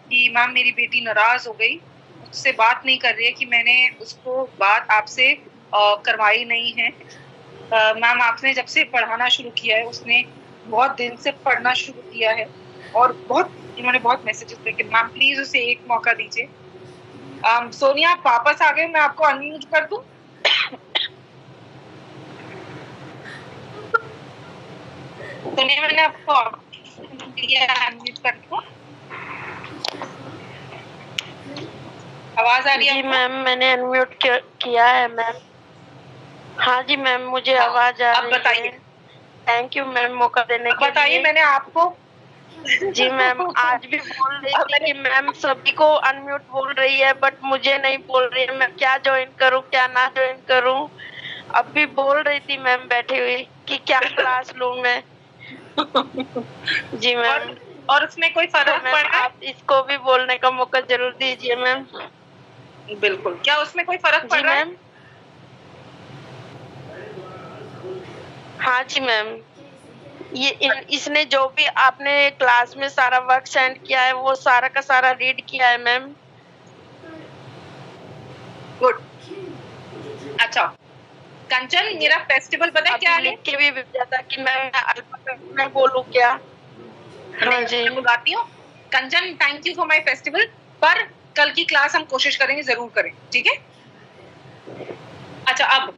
कि मैम मेरी बेटी नाराज हो गई, मुझसे बात नहीं कर रही है, कि मैंने उसको बात आपसे करवाई नहीं है। मैम आपने जब से पढ़ाना शुरू किया है, उसने बहुत दिन से पढ़ना शुरू किया है, और इन्होंने बहुत मैसेजेस लिखे। मैम प्लीज उसे एक मौका दीजिए। सोनिया आप वापस आ गए, मैं आपको अनम्यूट कर दूं? सोनिया मैंने आपको अनम्यूट कर दूं? आवाज आ रही है?
जी मैम, मैंने अनम्यूट किया है मैम। हाँ जी मैम, मुझे आवाज आ
अब
रही है।
बताइए।
थैंक यू मैम मौका देने के लिए।
बताइए, मैंने आपको
जी मैम, आज भी बोल रही थी कि मैम सभी को अनम्यूट बोल रही है, बट मुझे नहीं बोल रही है। मैं क्या ज्वाइन करूं, क्या ना ज्वाइन करूं? अब भी बोल रही थी मैम बैठी हुई कि क्या क्लास लूं मैं। जी मैम।
और उसमें कोई
तो
फर्क
मैम
पड़ा है?
आप इसको भी बोलने का मौका जरूर दीजिए मैम।
बिल्कुल। क्या उसमें कोई फर्क पड़
जी
रहा है?
मैम। हाँ जी मैम, इसने जो भी आपने क्लास में सारा वर्क सेंड किया है, वो सारा का सारा रीड किया है मैम।
गुड। अच्छा कंचन, मेरा फेस्टिवल पता है क्या है?
लिख के भी भेजा था कि मैं बोलूं क्या? हाँ जी।
मैं बुलाती हूँ। Kanchan, thank you for my festival, पर कल की क्लास हम कोशिश करेंगे, जरूर करें, ठीक है? अच्छा अब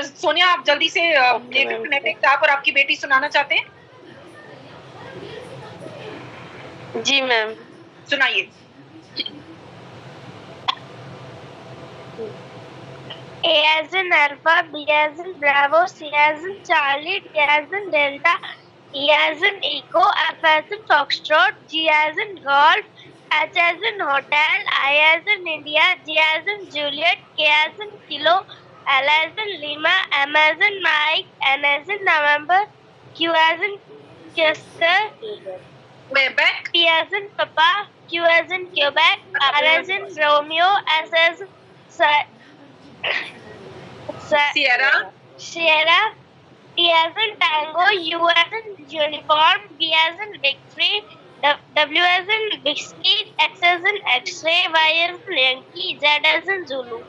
सोनिया आप जल्दी से मैं एक किताब और आपकी बेटी सुनाना चाहते हैं?
जी मैम।
सुनाइए।
A as in Alpha, B as in Bravo, C as in Charlie, D as in Delta, E as in Echo, F as in Foxtrot, G as in Golf, H as in Hotel, I as in India, J as in Juliet, K as in Kilo, L as in Lima, M as in Mike, N as in November, Q as in Chester,
Quebec,
P as in Papa, Q as in Quebec, R as in Romeo, S as in
Sierra,
Sierra, T as in Tango, U as in Uniform, B as in Victory, W as in Biscuit, X as in X-ray, Y as in Yankee, Z as in Zulu.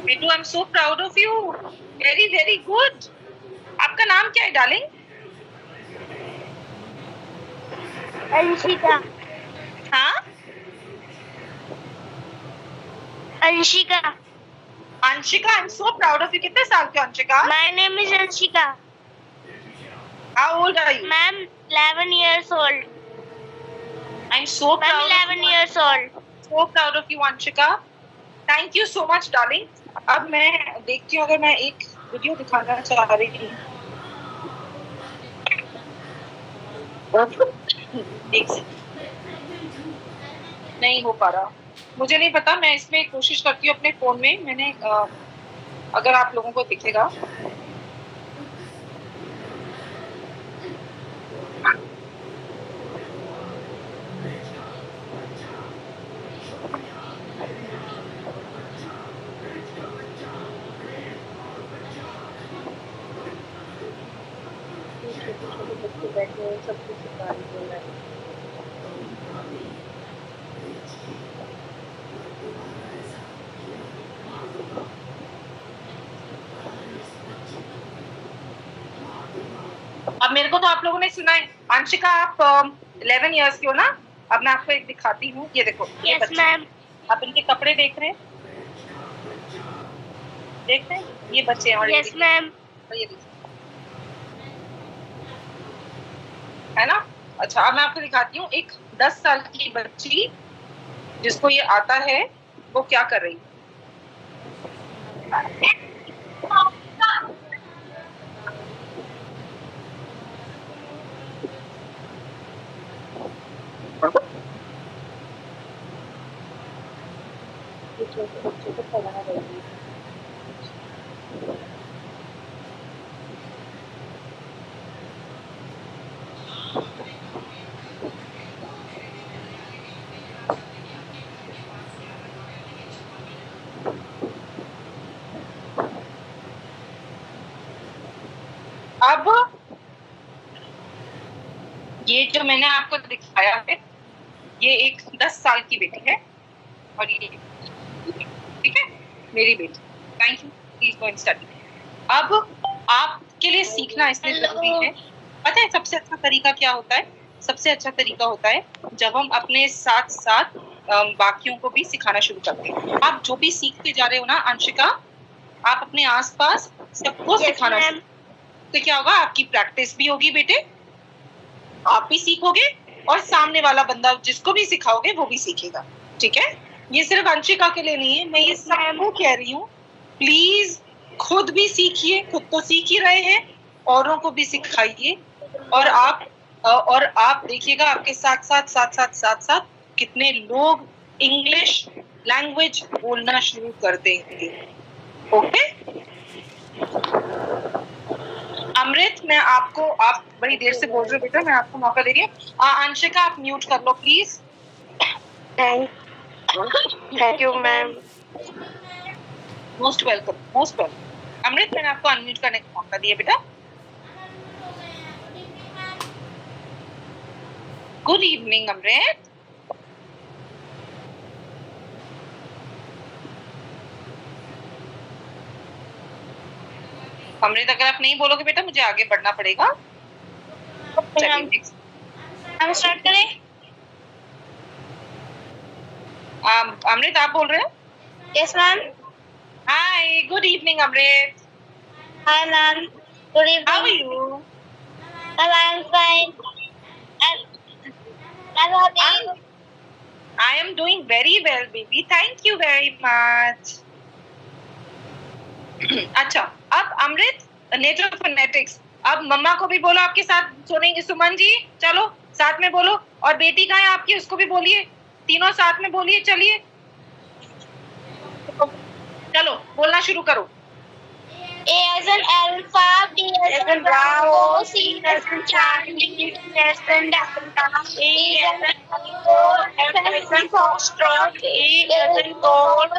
Bitu, I'm so proud of you. Very very good. आपका नाम क्या है darling?
Anshika.
हाँ,
Anshika.
Anshika, I'm so proud of you. कितने साल की हो Anshika?
My name is Anshika.
How old are you?
Ma'am, 11 years old.
I'm so proud.
Ma'am, 11 years old.
So proud of you, Anshika. Thank you so much, darling. अब मैं देखती हूँ, अगर मैं एक वीडियो दिखाना चाह रही हूँ। नहीं हो पा रहा, मुझे नहीं पता। मैं इसमें कोशिश करती हूँ अपने फोन में। मैंने अगर आप लोगों को दिखेगा, अब मेरे को तो आप लोगों ने सुना है। अंशिका आप 11 इयर्स की हो ना? अब मैं आपको एक दिखाती हूँ, ये देखो।
Yes, ma'am.
आप इनके कपड़े देख रहे हैं? देखते हैं ये बच्चे और
यस मैम।
ये देखिए, है ना। अच्छा अब मैं आपको दिखाती हूँ एक 10 साल की बच्ची जिसको ये आता है वो क्या कर रही है। बच्चों को पढ़ाना जरूरी है। अब ये जो मैंने आपको दिखाया है ये एक 10 साल की बेटी है और ये ठीक है मेरी बेटी। Thank you, please go and study. अब आपके लिए सीखना इसलिए जरूरी है, पता है सबसे अच्छा तरीका क्या होता है? सबसे अच्छा तरीका होता है जब हम अपने साथ साथ बाकियों को भी सिखाना शुरू करते हैं। आप जो भी सीखते जा रहे हो ना अंशिका, आप अपने आसपास सबको सिखाना शुरू, तो क्या होगा आपकी प्रैक्टिस भी होगी बेटे, आप भी सीखोगे और सामने वाला बंदा जिसको भी सिखाओगे वो भी सीखेगा। ठीक है, ये सिर्फ अंशिका के लिए नहीं है, मैं ये सबको कह रही हूँ। प्लीज खुद भी सीखिए, खुद तो सीख ही रहे हैं, औरों को भी सिखाइए और आप देखिएगा आपके साथ साथ कितने लोग इंग्लिश लैंग्वेज बोलना शुरू कर देंगे। ओके अमृत, मैं आपको, आप बड़ी देर से बोल रहे हो बेटा, मैं आपको मौका दे रही हूँ। अंशिका आप म्यूट कर लो please.
Thank you ma'am.
Most welcome, most welcome. Amrit मैंने आपको अनम्यूट करने का मौका दिया बेटा। गुड इवनिंग अमृत। अमृत अगर आप नहीं बोलोगे बेटा मुझे आगे बढ़ना पड़ेगा।
हम स्टार्ट करें?
अमृत आप बोल रहे हो?
Yes ma'am.
Hi good evening Amrit.
Hi ma'am, good
how are
evening.
You?
I am fine.
I am doing very well baby, thank you very much. अच्छा अब अमृत नेचर फोनेटिक्स, अब मम्मा को भी बोलो आपके साथ सुनेंगे। सुमन जी चलो साथ में बोलो, और बेटी कहाँ है आपकी उसको भी बोलिए, तीनों साथ में बोलिए। चलिए चलो बोलना शुरू करो।
A as in alpha, B as in bravo, C as in Charlie, D as in delta, E as in echo, F as in foxtrot, G as in gold,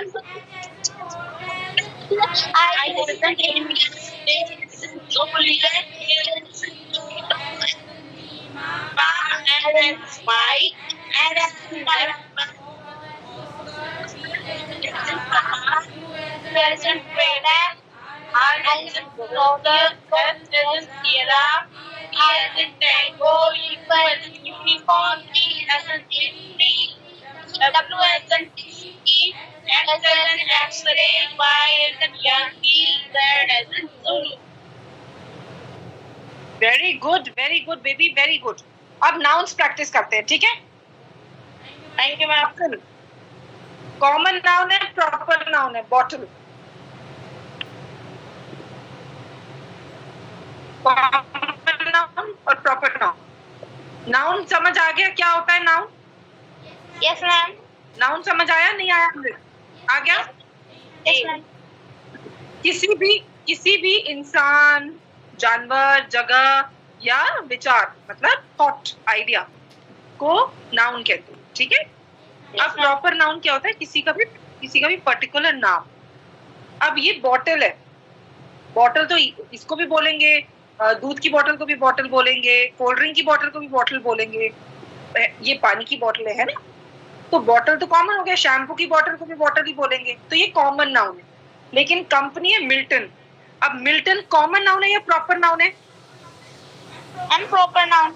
I as in India, J as in Juliet, K as in L as in Mike, N as in diamond, P as in Panda, R as in Roger, S as in Sierra, T as in Tango, U as in unicorn, T as in tree, W as in whiskey, X as in X-ray, Y as in Yankee, Z as in Zulu.
Very good baby, very good. अब nouns practice करते हैं, ठीक है?
Thank you, ma'am.
Common noun है, proper noun है, bottle. Common noun और proper noun. Noun समझ आ गया क्या होता है नाउन?
Yes, ma'am.
नाउन समझ आया नहीं आया? आ गया?
Yes, ma'am.
किसी भी इंसान, जानवर, जगह या विचार मतलब थॉट, आइडिया को नाउन कहते हैं, ठीक है? अब प्रॉपर नाउन क्या होता है? किसी का भी पर्टिकुलर नाम। अब ये बॉटल है, बॉटल तो इसको भी बोलेंगे, दूध की बोतल को भी बॉटल बोलेंगे, कोल्ड ड्रिंक की बोतल को भी बॉटल बोलेंगे, ये पानी की बोतल है ना? तो बॉटल तो कॉमन हो गया, शैम्पू की बोतल को भी बॉटल ही बोलेंगे, तो ये कॉमन नाउन है। लेकिन कंपनी है मिल्टन, अब मिल्टन कॉमन नाउन है या प्रॉपर नाउन है?
And proper noun.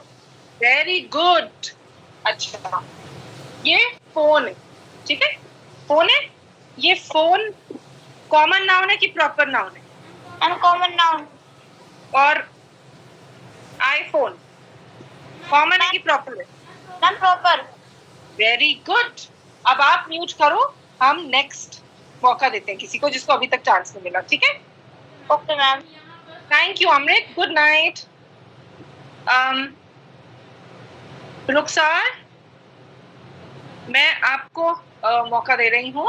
Very good. अच्छा ये फोन है, ठीक है? फोन है, ये फोन कॉमन नाउन है कि प्रॉपर नाउन है?
Uncommon noun.
और आईफोन कॉमन है कि प्रॉपर है?
Ma'am proper.
Very good. अब आप म्यूट करो, हम नेक्स्ट मौका देते हैं किसी को जिसको अभी तक चांस नहीं मिला, ठीक है?
Okay ma'am.
Thank you Amrit, good night. Rukhsar, मैं आपको मौका दे रही हूँ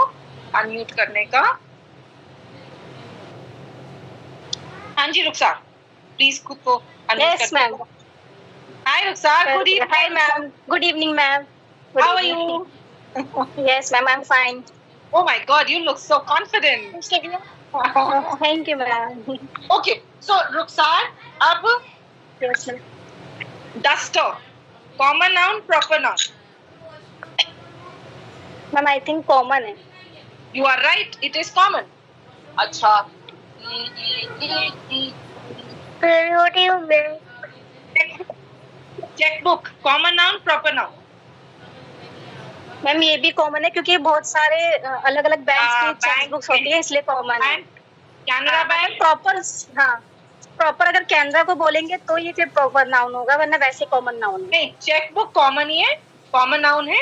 अनम्यूट करने का। हाँ जी रुखसार, प्लीज खुद को अनम्यूट
Yes,
कर।
ma'am.
Hi Rukhsar, good evening.
Hi, ma'am. Good evening, ma'am. Good
How are
evening.
you?
Yes, ma'am. I'm fine.
Oh my God, you look so confident.
Thank you, ma'am.
Okay, so रुखसार, अब
Yes, ma'am.
duster, common noun, proper noun?
Ma'am, I think common है.
You are right, it is common. अच्छा.
What do you mean?
Checkbook, common noun, proper noun?
Ma'am ये भी common है क्योंकि बहुत सारे अलग अलग बैंक की
बैंक
चेक बुक्स होती है इसलिए कॉमन है.
Bank, Canara bank.
प्रॉपर. हाँ प्रॉपर अगर कैनरा को बोलेंगे तो ये फिर प्रॉपर नाउन होगा वरना वैसे कॉमन नाउन है.
नहीं, चेकबुक कॉमन ही है, कॉमन नाउन है.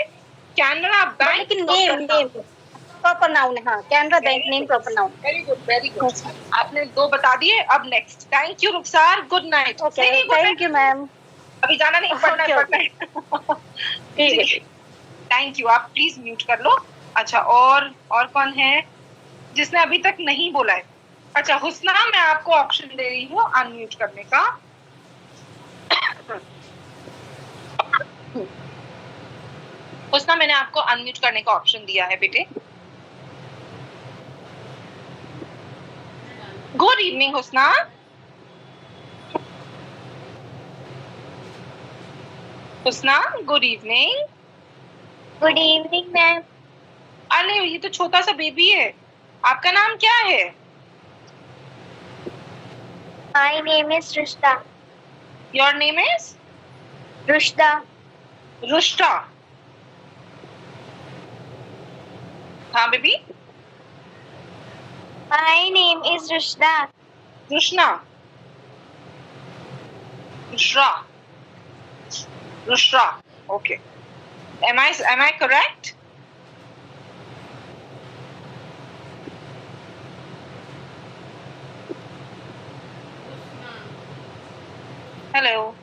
कैनरा बैंक
लेकिन नेम प्रॉपर नाउन है. हाँ Canara bank name proper noun.
Very good, very good. आपने 2 बता दिए. अब next. Thank you Rukhsar, good night.
Okay thank you ma'am.
अभी जाना नहीं, पढ़ना है, पढ़ना है.
ठीक है.
Thank you. आप प्लीज म्यूट कर लो. अच्छा, और कौन है जिसने अभी तक नहीं बोला है? अच्छा हुस्ना, मैं आपको ऑप्शन दे रही हूँ अनम्यूट करने का. हुस्ना, मैंने आपको अनम्यूट करने का ऑप्शन दिया है बेटे. Good evening Husna. Husna, good evening.
Good evening ma'am.
अरे ये तो छोटा सा बेबी है. आपका नाम क्या है?
My name is Rushta.
Your name is?
Rushta.
Rushta. हाँ baby.
My name is Rushta.
Rushna. Rushra. Rushra. Okay. Am I correct? Hello.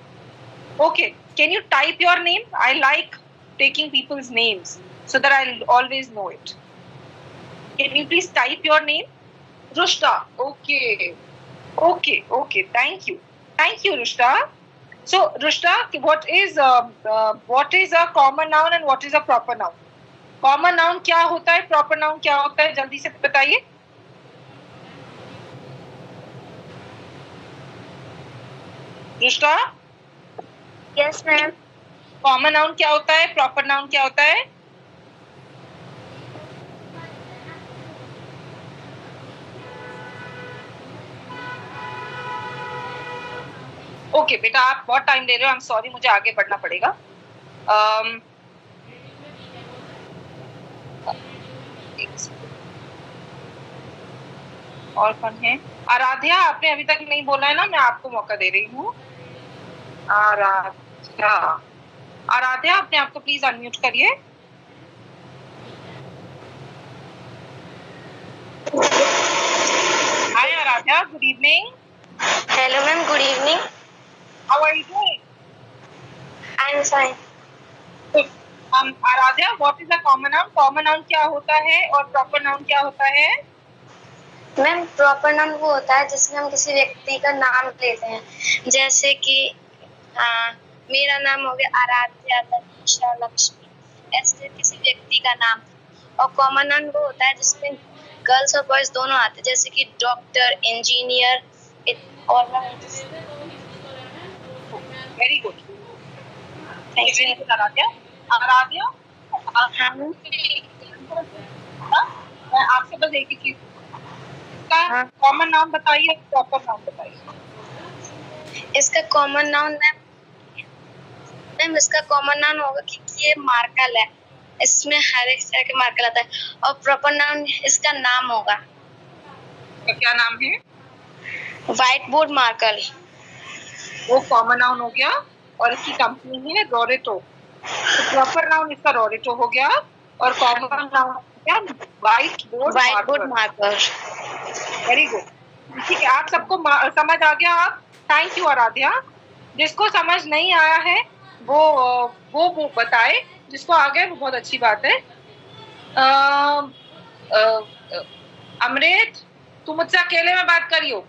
Okay. Can you type your name? I like taking people's names so that I'll always know it. Can you please type your name? Rushta. Okay. Okay. Okay. Thank you. Thank you, Rushta. So, Rushta, what is a common noun and what is a proper noun? Common noun क्या होता है? Proper noun क्या होता है? जल्दी से बताइए. रुष्टा,
yes ma'am.
Common noun क्या होता है? प्रॉपर नाउन क्या होता है? ओके बेटा, आप बहुत टाइम दे रहे हो. आई एम सॉरी, मुझे आगे बढ़ना पड़ेगा. और कौन है? आराध्या, आपने अभी तक नहीं बोला है ना, मैं आपको मौका दे रही हूँ. आराध्या, अपने आप को प्लीज अनम्यूट करिए. Hi Aaradhya, good evening.
Hello ma'am. Good evening.
How are you doing?
I am fine.
Aaradhya, what is a common noun? Common noun क्या होता है और प्रॉपर नाउन क्या होता है?
मैम प्रॉपर नाउन वो होता है जिसमें हम किसी व्यक्ति का नाम लेते हैं. जैसे कि मेरा नाम हो गया आराध्या, लक्ष्मी, लक्ष्मी, ऐसे किसी व्यक्ति का नाम. और कॉमन नाउन वो होता है जिसमें गर्ल्स और बॉयज दोनों आते हैं, जैसे कि डॉक्टर, इंजीनियर और
very good. Thank you Aradhya. Aradhya, मैं आपसे बस एक ही चीज, इसका कॉमन नाम बताइए, प्रॉपर नाम बताइए.
इसका कॉमन नाउन मैम इसका कॉमन नाउन होगा क्योंकि ये मार्कल है, इसमें हर एक तरह के मार्कल आता है. और प्रॉपर नाउन इसका नाम होगा.
का क्या नाम है?
White board marker.
वो कॉमन नाउन हो गया और इसकी कंपनी है रोरेटो, तो प्रॉपर नाउन इसका रोरेटो हो गया और कॉमन नाउन क्या? White board marker. Very good, ठीक है, आप सबको समझ आ गया? आप थैंक यू आराध्या। जिसको समझ नहीं आया है वो बताए, जिसको आ गया वो बहुत अच्छी बात है। अमृत, तू मुझसे अकेले में बात करियो,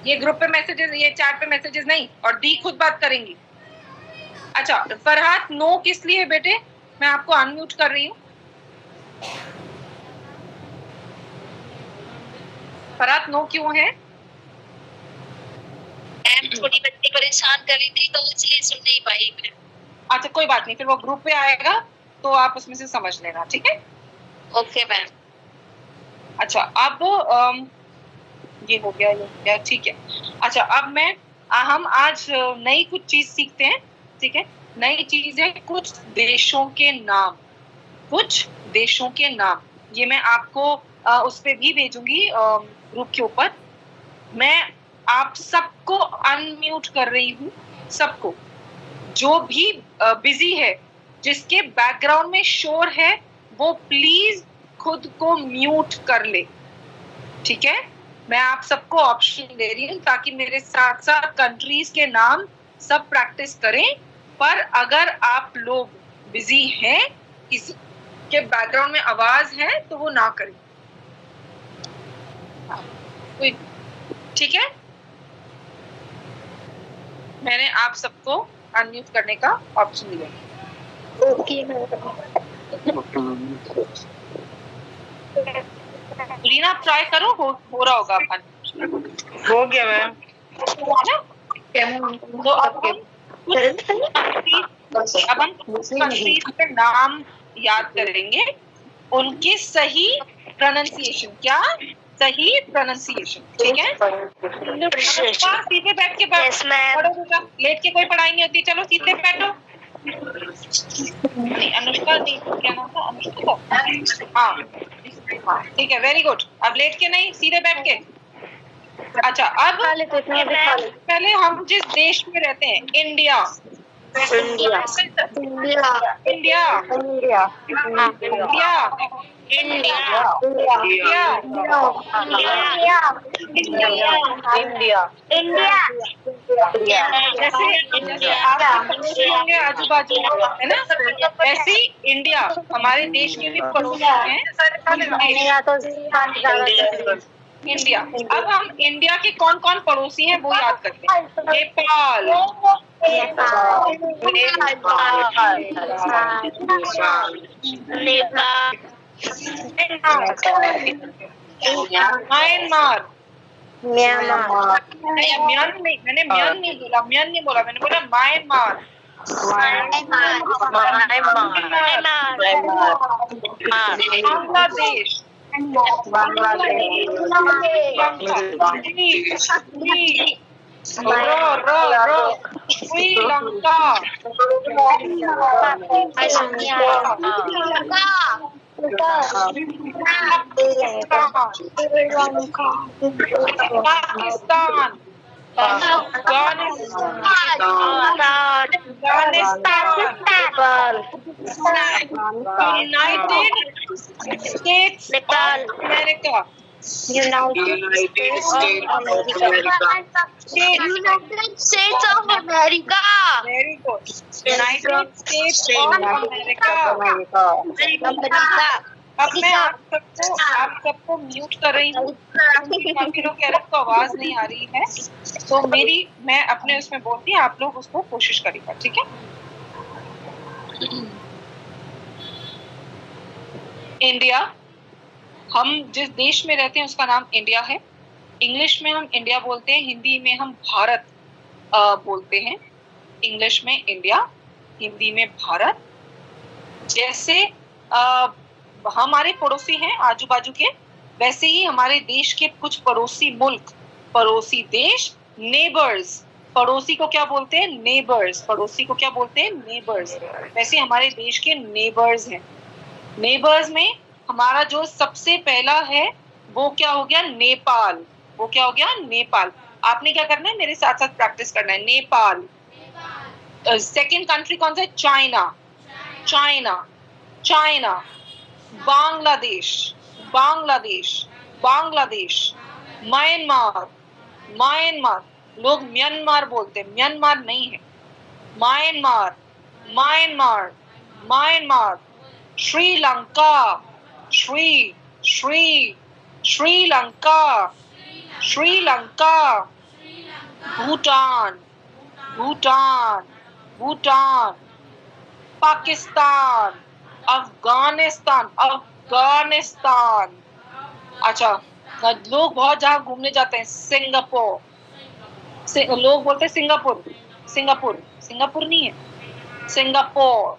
ये ग्रुप पे मैसेजेस, ये चैट पे मैसेजेस नहीं, और दी खुद बात करेंगी। अच्छा फरहाद, नो किस लिए बेटे? मैं आपको अनम्यूट कर रही हूँ। फरहाद नो क्यों है?
थोड़ी बच्ची परेशान कर रही थी तो इसलिए सुन नहीं पाई मैं।
अच्छा कोई बात नहीं, फिर वो ग्रुप पे आएगा तो आप उसमें से समझ लेना, ठीक है?
Okay ma'am.
अच्छा अब ये हो गया, ठीक है। अच्छा अब हम आज नई कुछ चीज सीखते हैं, ठीक है? नई चीज है कुछ देशों के नाम, कुछ देशों के नाम। ये मैं आपको उस पे भी भेजूंगी ग्रुप के ऊपर। मैं आप सबको अनम्यूट कर रही हूँ, सबको जो भी बिजी है, जिसके बैकग्राउंड में शोर है, वो प्लीज खुद को म्यूट कर ले, ठीक है? मैं आप सबको ऑप्शन दे रही हूँ ताकि मेरे साथ साथ कंट्रीज के नाम सब प्रैक्टिस करें। पर अगर आप लोग बिजी हैं, किसी के बैकग्राउंड में आवाज है, तो वो ना करें, ठीक है? मैंने आप सबको अनम्यूट करने का ऑप्शन दिया।
ओके
रीना आप ट्राई करो, हो रहा होगा।
हो गया मैम।
तो अब हम कंट्रीज के नाम याद करेंगे, उनकी सही प्रोनाउंसिएशन, क्या सही प्रोनाउंसिएशन, ठीक है? सीधे बैठ के पढ़ो बेटा, लेट के कोई पढ़ाई नहीं होती, चलो सीधे बैठो। नहीं अनुष्का नहीं, क्या नाम था अनुष्का? हाँ ठीक है, वेरी गुड। अब लेट के नहीं, सीधे बैठ के। अच्छा अब पहले हम जिस देश में रहते हैं, India, India, India, India, India, India, जैसे आप होंगे आजू बाजू, है ना? वैसे इंडिया हमारे देश के भी पड़ोसी हैं। इंडिया, अब हम इंडिया के कौन कौन पड़ोसी हैं वो याद करते हैं। नेपाल, म्यांमार, मैंने म्यान नहीं बोला, मैंने बोला Myanmar, Bangladesh, Sri Lanka, Pakistan, United states of America,
United states of America.
Very good, United states of America. अब मैं आप सबको म्यूट कर रही हूँ, काफी लोग कह रहे हैं तो आवाज नहीं आ रही है, तो मैं अपने उसमें बोलती हूँ, आप लोग उसको कोशिश करिएगा, ठीक है? इंडिया, हम जिस देश में रहते हैं उसका नाम इंडिया है। इंग्लिश में हम इंडिया बोलते हैं, हिंदी में हम भारत बोलते हैं। इंग्लिश में इंडिया, हिंदी में भारत। जैसे हमारे पड़ोसी हैं आजू बाजू के, वैसे ही हमारे देश के कुछ पड़ोसी मुल्क, पड़ोसी देश, नेबर्स। पड़ोसी को क्या बोलते हैं? नेबर्स। पड़ोसी को क्या बोलते हैं? नेबर्स। वैसे हमारे देश के नेबर्स हैं। नेबर्स में हमारा जो सबसे पहला है वो क्या हो गया नेपाल, वो क्या हो गया नेपाल। आपने क्या करना है, मेरे साथ साथ प्रैक्टिस करना है। नेपाल। सेकंड कंट्री कौन सा है, China, China, China. Bangladesh, Bangladesh, Bangladesh. Myanmar, Myanmar. लोग म्यांमार बोलते हैं, म्यांमार नहीं है, Myanmar, Myanmar, Myanmar. Sri Lanka, Sri Lanka, Sri Lanka. Bhutan, Bhutan, Bhutan. Pakistan, Afghanistan, Afghanistan. अच्छा, लोग बहुत जहाँ घूमने जाते हैं, सिंगापुर, लोग बोलते हैं सिंगापुर, सिंगापुर, सिंगापुर नहीं है, सिंगापुर,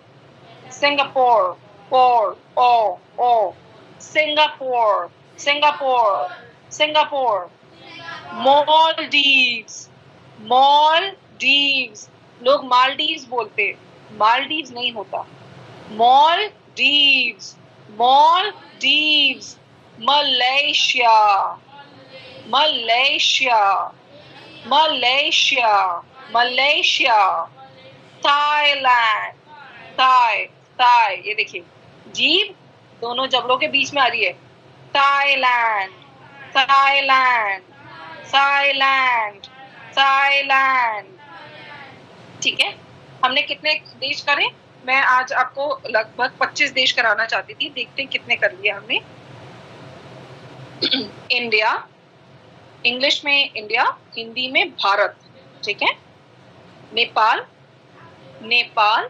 सिंगापुर, पोर, ओ, Singapore, Singapore, Singapore. Maldives, Maldives. लोग मालदीव्स बोलते, मालदीव्स नहीं होता, Maldives, Maldives. Malaysia, Malaysia, Malaysia, Malaysia. Thailand, Thai, Thai, ये देखिए जीभ दोनों जबड़ों के बीच में आ रही है। Thailand, Thailand, Thailand, Thailand. ठीक है, हमने कितने देश करे? मैं आज आपको लगभग 25 देश कराना चाहती थी, देखते हैं कितने कर लिए हमने। इंडिया, इंग्लिश में इंडिया, हिंदी में भारत। ठीक है, नेपाल, नेपाल।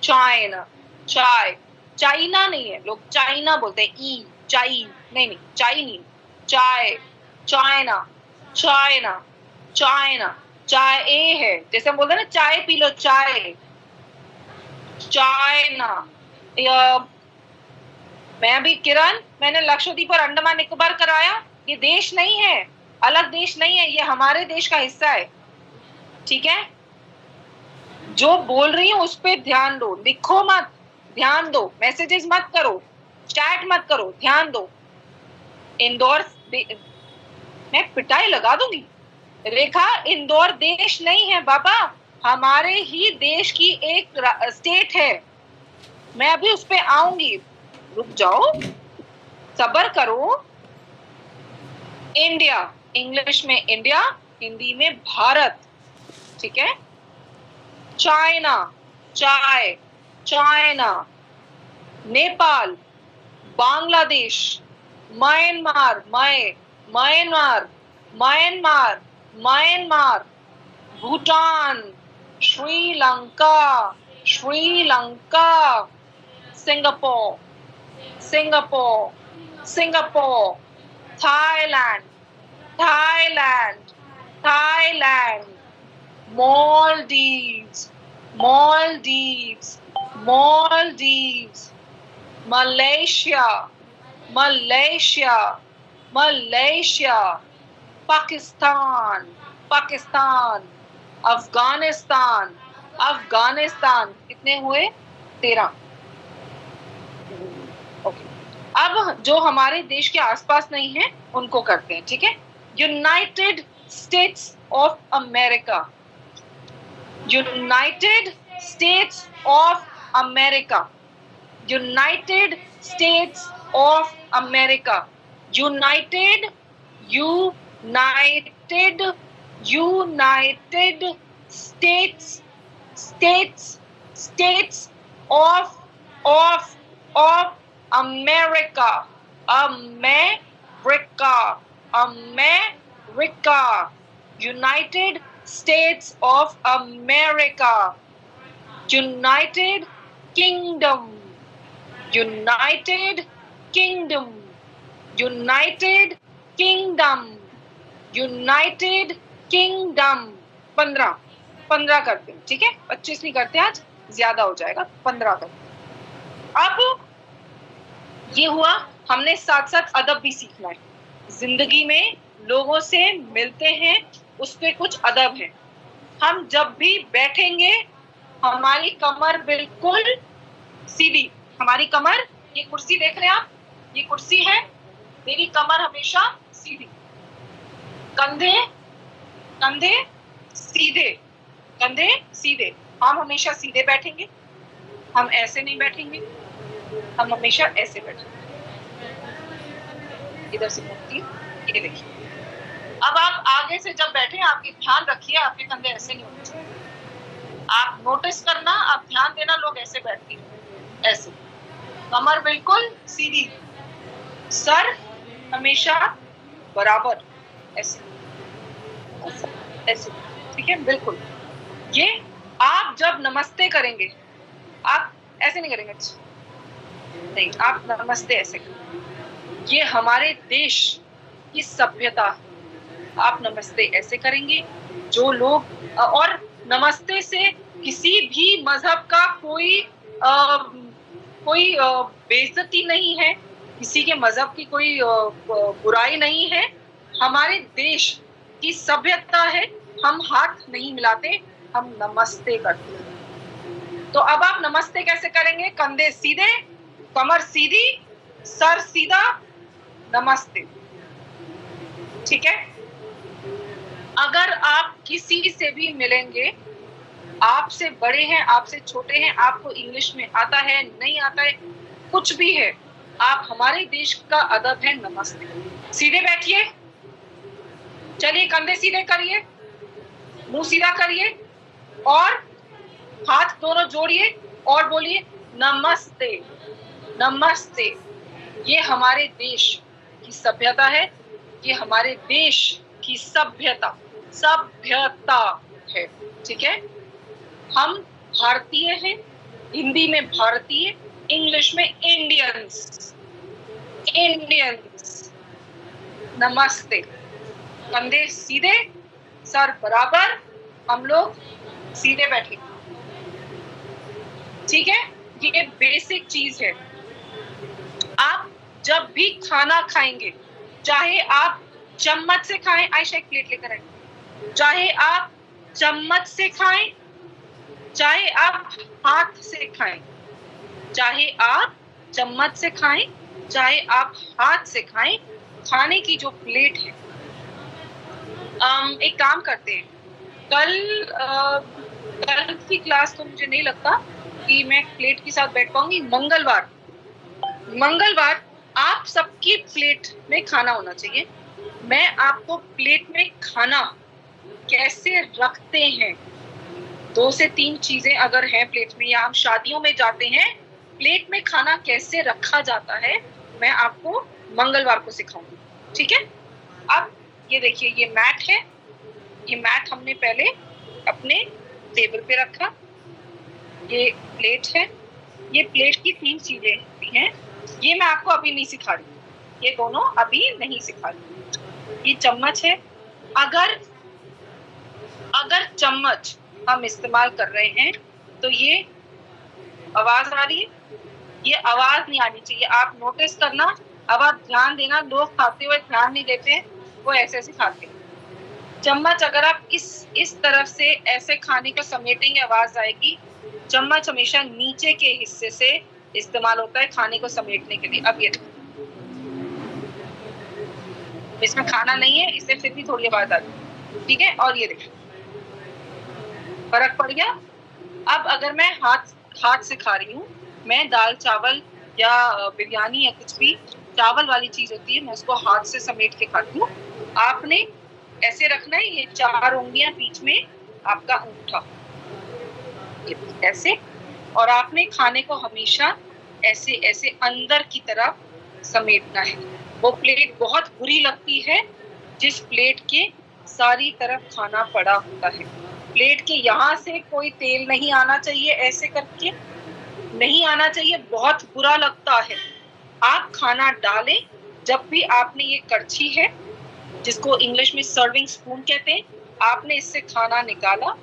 चाइना, चाय, चाइना नहीं है, लोग चाइना बोलते हैं, ई, चाई नहीं, नहीं चाई नहीं, चाय, चाइना, चाइना, चाइना। चाय ए है, जैसे हम बोलते हैं ना चाय पी लो, चाय, चाइना। मैं अभी किरण, मैंने लक्षद्वीप और अंडमान निकोबार कराया, ये देश नहीं है, अलग देश नहीं है, ये हमारे देश का हिस्सा है। ठीक है, जो बोल रही हूँ उस पे ध्यान दो, लिखो मत, ध्यान दो, मैसेजेस मत करो, चैट मत करो, ध्यान दो। इंदौर, मैं पिटाई लगा दूंगी। रेखा, इंदौर देश नहीं है बाबा, हमारे ही देश की एक स्टेट है। मैं अभी उस पे आऊंगी, रुक जाओ, सब्र करो। इंडिया, इंग्लिश में इंडिया, हिंदी में भारत। ठीक है, चाइना, चाय, China. Nepal, Bangladesh, Myanmar, Myanmar, Myanmar, Myanmar. Bhutan, Sri Lanka, Sri Lanka. Singapore, Singapore, Singapore. Thailand, Thailand, Thailand. Maldives, Maldives, Maldives. Malaysia, Malaysia, Malaysia. Pakistan, Pakistan. Afghanistan, Afghanistan. कितने हुए? 13। ओके, अब जो हमारे देश के आसपास नहीं है उनको करते हैं। ठीक है, United states of America, United states of America, United states of America. United, United, United states, states, states of America, America, America. United states of America. United kingdom, United kingdom, United kingdom, United kingdom. 15 करते हैं। ठीक है, 25 नहीं करते, आज ज्यादा हो जाएगा, 15 करते हैं। अब ये हुआ, हमने साथ साथ अदब भी सीखना है। जिंदगी में लोगों से मिलते हैं, उस पे कुछ अदब है। हम जब भी बैठेंगे हमारी कमर बिल्कुल सीधी, हमारी कमर, ये कुर्सी देख रहे हैं आप, ये कुर्सी है, मेरी कमर हमेशा सीधी, कंधे कंधे सीधे, कंधे सीधे। हम हमेशा सीधे बैठेंगे, हम ऐसे नहीं बैठेंगे, हम हमेशा ऐसे बैठेंगे। इधर से मुड़ती हूँ, ये देखिए। अब आप आगे से जब बैठे, आपके ध्यान रखिए आपके कंधे ऐसे नहीं होने चाहिए। आप नोटिस करना, आप ध्यान देना, लोग ऐसे बैठते हैं, ऐसे। कमर बिल्कुल सीधी, सर हमेशा बराबर, ऐसे ऐसे ऐसे, ठीक है, बिल्कुल। ये आप जब नमस्ते करेंगे, आप ऐसे नहीं करेंगे, नहीं, आप नमस्ते ऐसे करेंगे। ये हमारे देश की सभ्यता है। आप नमस्ते ऐसे करेंगे। जो लोग और नमस्ते से किसी भी मजहब का कोई बेइज्जती नहीं है, किसी के मजहब की कोई बुराई नहीं है। हमारे देश की सभ्यता है, हम हाथ नहीं मिलाते, हम नमस्ते करते हैं। तो अब आप नमस्ते कैसे करेंगे? कंधे सीधे, कमर सीधी, सर सीधा, नमस्ते, ठीक है। अगर आप किसी से भी मिलेंगे, आपसे बड़े हैं, आपसे छोटे हैं, आपको इंग्लिश में आता है, नहीं आता है, कुछ भी है, आप हमारे देश का अदब है नमस्ते। सीधे बैठिए, चलिए कंधे सीधे करिए, मुंह सीधा करिए और हाथ दोनों जोड़िए और बोलिए नमस्ते, नमस्ते। ये हमारे देश की सभ्यता है, ये हमारे देश की सभ्यता है, ठीक है। हम भारतीय हैं, हिंदी में भारतीय, इंग्लिश में इंडियंस, इंडियंस। नमस्ते, कंधे सीधे, सर बराबर, हम लोग सीधे बैठे, ठीक है। ये बेसिक चीज है। आप जब भी खाना खाएंगे, चाहे आप चम्मच से खाएं, आयशा एक प्लेट लेकर आए, चाहे आप चम्मच से खाएं, चाहे आप हाथ से खाएं, चाहे आप चम्मच से खाएं, चाहे आप हाथ से खाएं, खाने की जो प्लेट है, एक काम करते हैं, कल की क्लास तो मुझे नहीं लगता कि मैं प्लेट के साथ बैठ पाऊंगी। मंगलवार आप सबकी प्लेट में खाना होना चाहिए। मैं आपको प्लेट में खाना कैसे रखते हैं, 2 से 3 चीजें अगर हैं प्लेट में, या हम शादियों में जाते हैं, प्लेट में खाना कैसे रखा जाता है, मैं आपको मंगलवार को सिखाऊंगी, ठीक है। अब ये देखिए, ये मैट है, ये मैट हमने पहले अपने टेबल पे रखा, ये प्लेट है, ये प्लेट की 3 चीजें होती हैं, ये मैं आपको अभी नहीं सिखा रही, ये दोनों अभी नहीं सिखा रही। ये चम्मच है, अगर चम्मच हम इस्तेमाल कर रहे हैं तो ये आवाज आ रही है, ये आवाज नहीं आनी चाहिए। आप नोटिस करना, अब आप ध्यान देना, लोग खाते हुए ध्यान नहीं देते, वो ऐसे ऐसे खाते हैं। चम्मच अगर आप इस तरफ से ऐसे खाने को समेटेंगे, आवाज आएगी। चम्मच हमेशा नीचे के हिस्से से इस्तेमाल होता है खाने को समेटने के लिए। अब ये इसमें खाना नहीं है, इससे फिर भी थोड़ी आवाज आती है, ठीक है। और ये देखिए, फर्क पड़ गया। अब अगर मैं हाथ से खा रही हूँ, मैं दाल चावल या बिरयानी या कुछ भी चावल वाली चीज होती है, मैं उसको हाथ से समेट के खाती हूँ। आपने ऐसे रखना है, ये 4 उंगलियां बीच में, आपका अंगूठा ऐसे, और आपने खाने को हमेशा ऐसे ऐसे अंदर की तरफ समेटना है। वो प्लेट बहुत बुरी लगती है जिस प्लेट के सारी तरफ खाना पड़ा होता है। प्लेट के यहाँ से कोई तेल नहीं आना चाहिए, ऐसे करके नहीं आना चाहिए, बहुत बुरा लगता है। आप खाना डालें, जब भी आपने ये करछी है, जिसको इंग्लिश में सर्विंग स्पून कहते हैं, आपने इससे खाना निकाला,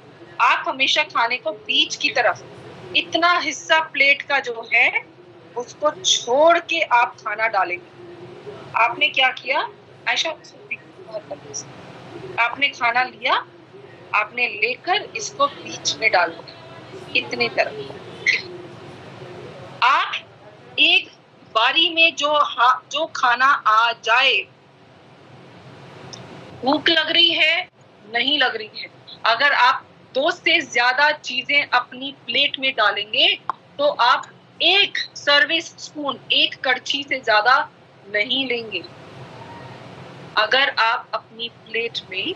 आप हमेशा खाने को बीच की तरफ, इतना हिस्सा प्लेट का जो है उसको छोड़ के आप खाना डालेंगे। आपने क्या किया आयशा, आपने खाना लिया, आपने लेकर इसको बीच में डाल दिया, इतनी तरफ। आप एक बारी में जो खाना आ जाए, भूख लग रही है, नहीं लग रही है, अगर आप 2 से ज्यादा चीजें अपनी प्लेट में डालेंगे तो आप 1 सर्विस स्पून, 1 कड़छी से ज्यादा नहीं लेंगे। अगर आप अपनी प्लेट में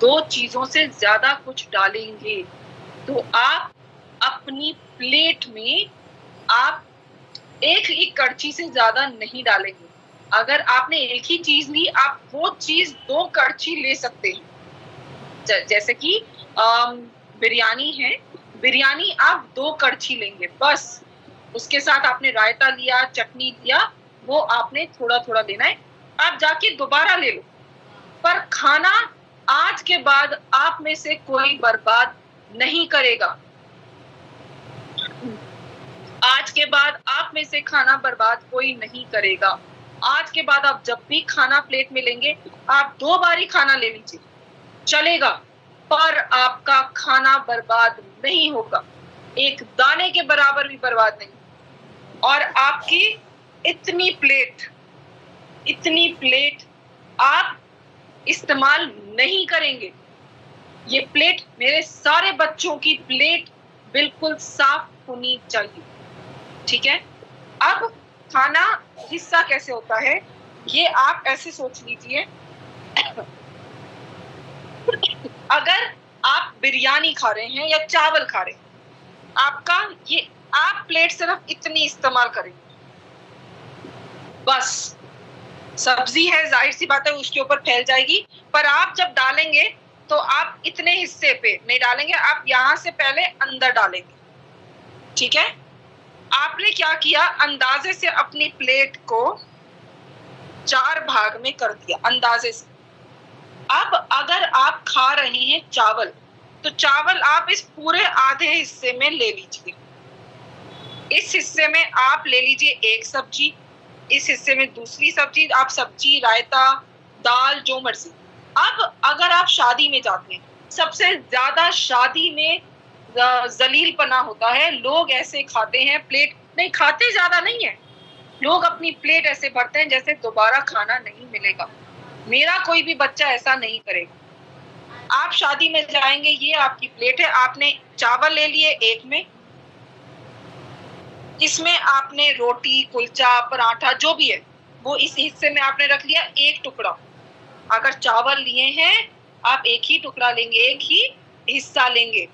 2 चीजों से ज्यादा कुछ डालेंगे तो आप अपनी प्लेट में आप 1 कड़छी से ज्यादा नहीं डालेंगे। अगर आपने 1 ही चीज ली, आप वो चीज 2 कड़छी ले सकते हैं। जैसे कि बिरयानी है, बिरयानी आप 2 कड़छी लेंगे बस। उसके साथ आपने रायता लिया, चटनी लिया, वो आपने थोड़ा थोड़ा लेना है, आप जाके दोबारा ले लो। पर खाना आज के बाद आप में से कोई बर्बाद नहीं करेगा। आज के बाद आप में से खाना बर्बाद कोई नहीं करेगा। आज के बाद आप जब भी खाना प्लेट में लेंगे, आप 2 बारी खाना ले लीजिए, चलेगा, पर आपका खाना बर्बाद नहीं होगा, 1 दाने के बराबर भी बर्बाद नहीं। और आपकी इतनी प्लेट आप इस्तेमाल नहीं करेंगे। ये प्लेट, मेरे सारे बच्चों की प्लेट बिल्कुल साफ होनी चाहिए, ठीक है। अब खाना हिस्सा कैसे होता है, ये आप ऐसे सोच लीजिए। अगर आप बिरयानी खा रहे हैं या चावल खा रहे हैं, आपका ये आप प्लेट सिर्फ इतनी इस्तेमाल करेंगे बस। सब्जी है, जाहिर सी बात है उसके ऊपर फैल जाएगी, पर आप जब डालेंगे तो आप इतने हिस्से पे नहीं डालेंगे, आप यहां से पहले अंदर डालेंगे, ठीक है। आपने क्या किया, अंदाजे से अपनी प्लेट को 4 भाग में कर दिया, अंदाजे से। अब अगर आप खा रहे हैं चावल, तो चावल आप इस पूरे आधे हिस्से में ले लीजिए। इस हिस्से में आप ले लीजिए 1 सब्जी, इस हिस्से में दूसरी सब्जी, आप सब्जी, रायता, दाल, जो मर्जी। अब अगर आप शादी में जाते हैं, सबसे ज्यादा शादी में जलीलपना होता है, लोग ऐसे खाते हैं, प्लेट नहीं खाते, ज्यादा नहीं है, लोग अपनी प्लेट ऐसे भरते हैं जैसे दोबारा खाना नहीं मिलेगा। मेरा कोई भी बच्चा ऐसा नहीं करेगा। आप शादी में जाएंगे, ये आपकी प्लेट है, आपने चावल ले लिए 1 में, इसमें आपने रोटी, कुलचा, पराठा जो भी है वो इस हिस्से में आपने रख लिया 1 टुकड़ा। अगर चावल लिए हैं आप 1 ही टुकड़ा लेंगे, 1 ही हिस्सा लेंगे।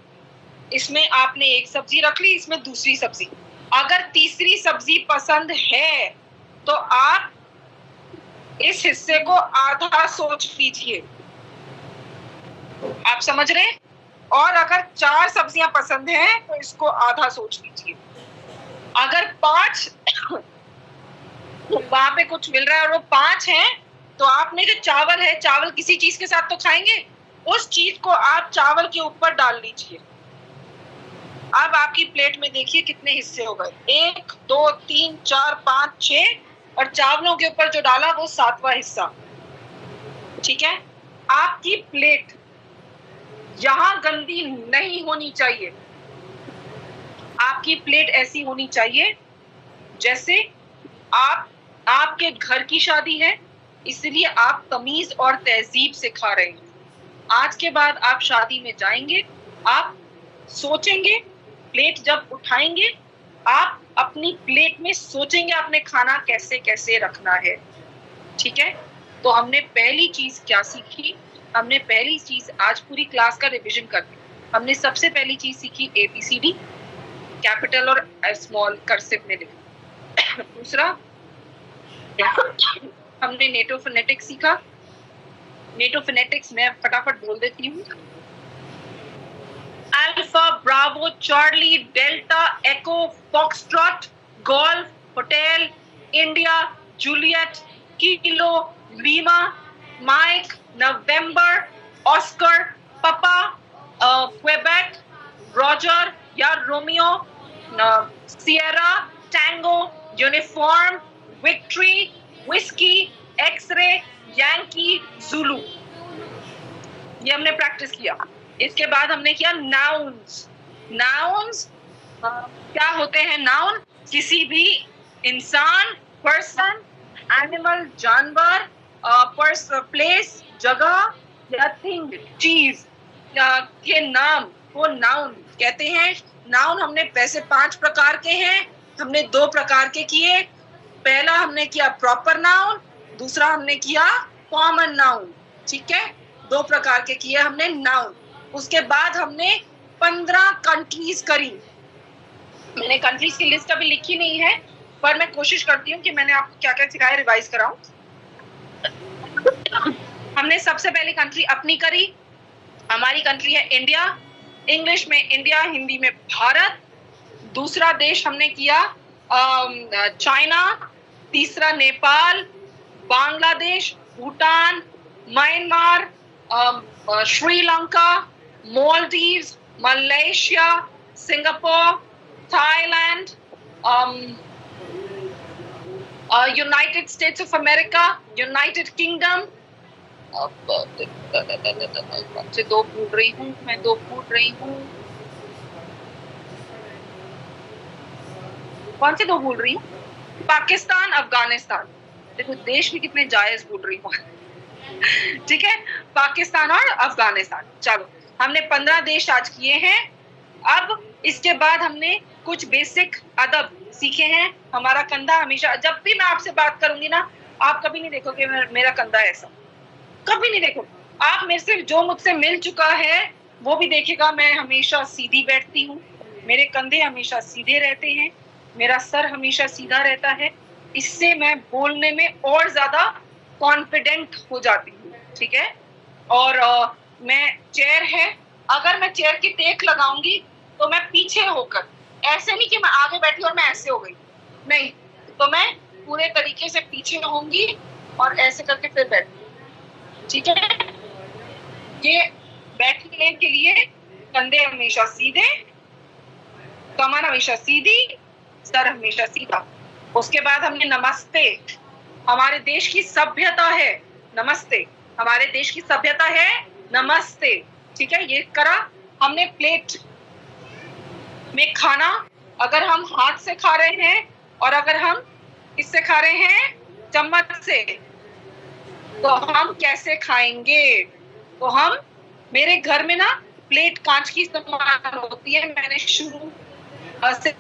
इसमें आपने 1 सब्जी रख ली, इसमें दूसरी सब्जी। अगर तीसरी सब्जी पसंद है तो आप इस हिस्से को आधा सोच लीजिए, आप समझ रहे हैं। और अगर 4 सब्जियां पसंद हैं तो इसको आधा सोच लीजिए। अगर 5 वहां पे कुछ मिल रहा है और वो 5 हैं, तो आपने जो चावल है, चावल किसी चीज के साथ तो खाएंगे, उस चीज को आप चावल के ऊपर डाल लीजिए। अब आपकी प्लेट में देखिए कितने हिस्से हो गए, 1 2 3 4 5 6, और चावलों के ऊपर जो डाला वो 7वां हिस्सा, ठीक है। आपकी प्लेट यहां गंदी नहीं होनी चाहिए। आपकी प्लेट ऐसी होनी चाहिए जैसे आपके घर की शादी है, इसलिए आप तमीज और तहजीब से खा रहे हैं। आज के बाद आप शादी में जाएंगे, आप सोचेंगे, प्लेट जब उठाएंगे आप अपनी प्लेट में सोचेंगे आपने खाना कैसे कैसे रखना है, ठीक है। तो हमने पहली चीज क्या सीखी, हमने पहली चीज आज पूरी क्लास का रिवीजन कर दी। हमने सबसे पहली चीज सीखी ABCD, कैपिटल और स्मॉल कर्सिव में लिखा। दूसरा हमने नेटो फोनेटिक्स सीखा। नेटो फोनेटिक्स मैं फटाफट बोल देती हूँ। Alpha, bravo, charlie, delta, echo, foxtrot, golf, hotel, India, juliet, kilo, lima, mike, November, oscar, papa, quebec, roger या romeo, sierra, tango, uniform, victory, whisky, x ray, yankee, zulu. ये हमने practice किया। इसके बाद हमने किया नाउन्स। नाउन्स क्या होते हैं? नाउन किसी भी इंसान पर्सन, एनिमल जानवर, प्लेस जगह या थिंग चीज के नाम को नाउन कहते हैं। नाउन हमने वैसे 5 प्रकार के हैं, हमने 2 प्रकार के किए। पहला हमने किया प्रॉपर नाउन, दूसरा हमने किया कॉमन नाउन। ठीक है, 2 प्रकार के किए हमने नाउन। उसके बाद हमने 15 कंट्रीज करी। मैंने कंट्रीज की लिस्ट अभी लिखी नहीं है, पर मैं कोशिश करती हूँ कि मैंने आपको क्या क्या सिखाया रिवाइज कराऊं। हमने सबसे पहली कंट्री अपनी करी, हमारी कंट्री है इंडिया, इंग्लिश में इंडिया, हिंदी में भारत। दूसरा देश हमने किया चाइना, तीसरा Nepal, Bangladesh, Bhutan, Myanmar, Sri Lanka, Maldives, Malaysia, Singapore, Thailand, United states of America, United kingdom. से 2 भूल रही हूँ मैं, 2 भूल रही हूँ। कौन से 2 भूल रही हूँ? पाकिस्तान, अफगानिस्तान। देखो देश भी कितने जायज भूल रही हूँ। ठीक है, पाकिस्तान और अफगानिस्तान। चलो, हमने 15 देश आज किए हैं। अब इसके बाद हमने कुछ बेसिक अदब सीखे हैं। हमारा कंधा हमेशा, जब भी मैं आपसे बात करूंगी ना, आप कभी नहीं देखोगे मेरा कंधा ऐसा, कभी नहीं देखो। आप मेरे से, जो मुझसे मिल चुका है वो भी देखेगा, मैं हमेशा सीधी बैठती हूँ, मेरे कंधे हमेशा सीधे रहते हैं, मेरा सर हमेशा सीधा रहता है। इससे मैं बोलने में और ज्यादा कॉन्फिडेंट हो जाती हूँ। ठीक है, और मैं चेयर है, अगर मैं चेयर की टेक लगाऊंगी तो मैं पीछे होकर, ऐसे नहीं कि मैं आगे बैठी और मैं ऐसे हो गई, नहीं, तो मैं पूरे तरीके से पीछे होंगी और ऐसे करके फिर बैठूंगी। ठीक है, ये बैठने के लिए कंधे हमेशा सीधे, कमर हमेशा सीधी, सर हमेशा सीधा। उसके बाद हमने नमस्ते, हमारे देश की सभ्यता है नमस्ते, हमारे देश की सभ्यता है नमस्ते। ठीक है, ये करा हमने। प्लेट में खाना अगर हम हाथ से खा रहे हैं और अगर हम किससे खा रहे हैं, चम्मच से, तो हम कैसे खाएंगे? तो हम, मेरे घर में ना प्लेट कांच की इस्तेमाल होती है, मैंने शुरू से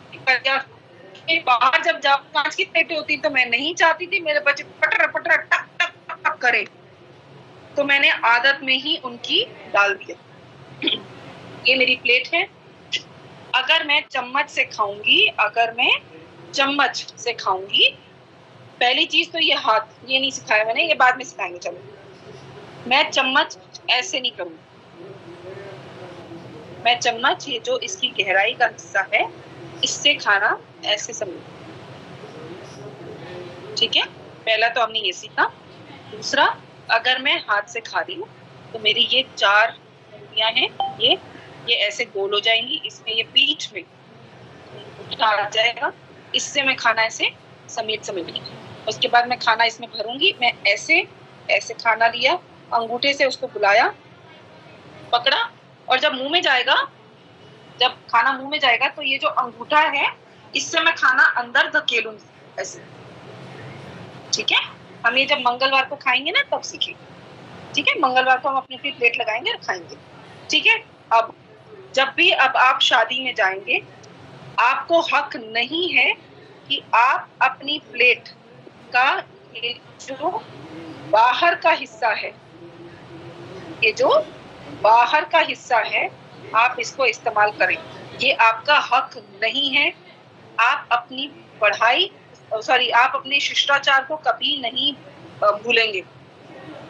बाहर जब कांच की प्लेटें होती तो मैं नहीं चाहती थी मेरे बच्चे पटर पटर टक टक टक टक करे, तो मैंने आदत में ही उनकी डाल दिया। ये मेरी प्लेट है। अगर मैं चम्मच से खाऊंगी, अगर मैं चम्मच से खाऊंगी, पहली चीज तो ये हाथ, ये नहीं सिखाया मैंने, ये बाद में सिखाएंगे। चलो, मैं चम्मच ऐसे नहीं करूंगी, मैं चम्मच, ये जो इसकी गहराई का हिस्सा है, इससे खाना ऐसे समझो। ठीक है, पहला तो हमने ये सीखा। दूसरा, अगर मैं हाथ से खा रही हूँ तो मेरी ये 4 उंगलियां हैं, ये ऐसे गोल हो जाएंगी, इसमें ये पीठ में आ जाएगा, इससे मैं खाना ऐसे समेट समेट। उसके बाद मैं खाना इसमें भरूंगी, मैं ऐसे ऐसे खाना लिया, अंगूठे से उसको बुलाया, पकड़ा, और जब मुंह में जाएगा, जब खाना मुंह में जाएगा तो ये जो अंगूठा है, इससे मैं खाना अंदर धकेलूंगी ऐसे। ठीक है, हम ये जब मंगलवार को खाएंगे ना तब सीखेंगे। ठीक है, मंगलवार को हम अपनी अपनी प्लेट लगाएंगे और खाएंगे। ठीक है, अब जब भी अब आप शादी में जाएंगे, आपको हक नहीं है कि आप अपनी प्लेट का ये जो बाहर का हिस्सा है, ये जो बाहर का हिस्सा है, आप इसको इस्तेमाल करें, ये आपका हक नहीं है। आप अपनी पढ़ाई, सॉरी, आप अपने शिष्टाचार को कभी नहीं भूलेंगे।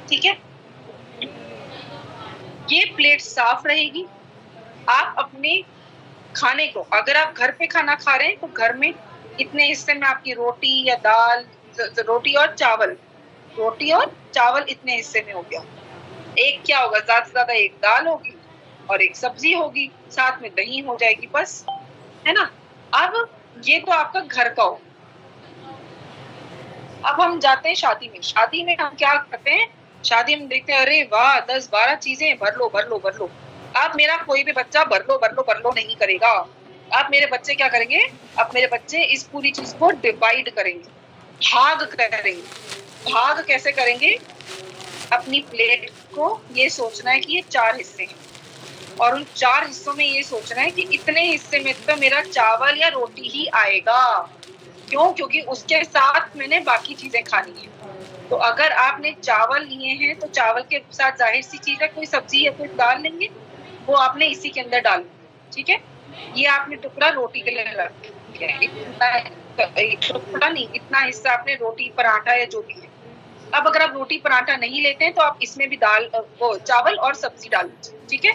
ठीक है, ये प्लेट साफ रहेगी। आप अपने खाने को, अगर आप घर पे खाना खा रहे हैं तो घर में इतने हिस्से में आपकी रोटी या दाल, रोटी और चावल इतने हिस्से में हो गया। एक क्या होगा, ज्यादा से ज्यादा एक दाल होगी और एक सब्जी होगी, साथ में दही हो जाएगी, बस, है ना। अब ये तो आपका घर का हो। अब हम जाते हैं शादी में। शादी में हम क्या करते हैं, शादी में देखते हैं, अरे वाह 10-12 चीजें, भर लो। आप मेरा कोई भी बच्चा भर लो नहीं करेगा। आप मेरे बच्चे क्या करेंगे, अब मेरे बच्चे इस पूरी चीज को डिवाइड करेंगे। भाग करेंगे। भाग कैसे करेंगे? अपनी प्लेट को ये सोचना है कि ये 4 हिस्से हैं और उन 4 हिस्सों में ये सोचना है कि इतने हिस्से में तो मेरा चावल या रोटी ही आएगा। क्यों? क्योंकि उसके साथ मैंने बाकी चीजें खानी है। तो अगर आपने चावल लिए हैं तो चावल के साथ जाहिर सी चीज है कोई सब्जी या कोई दाल लेंगे, वो आपने इसी के अंदर डालनी है। ठीक है, ये आपने टुकड़ा रोटी के लिए रख दिया, टुकड़ा नहीं, इतना हिस्सा आपने रोटी पराठा या जो भी है। अब अगर आप रोटी पराठा नहीं लेते हैं तो आप इसमें भी दाल वो चावल और सब्जी डाल दीजिए। ठीक है,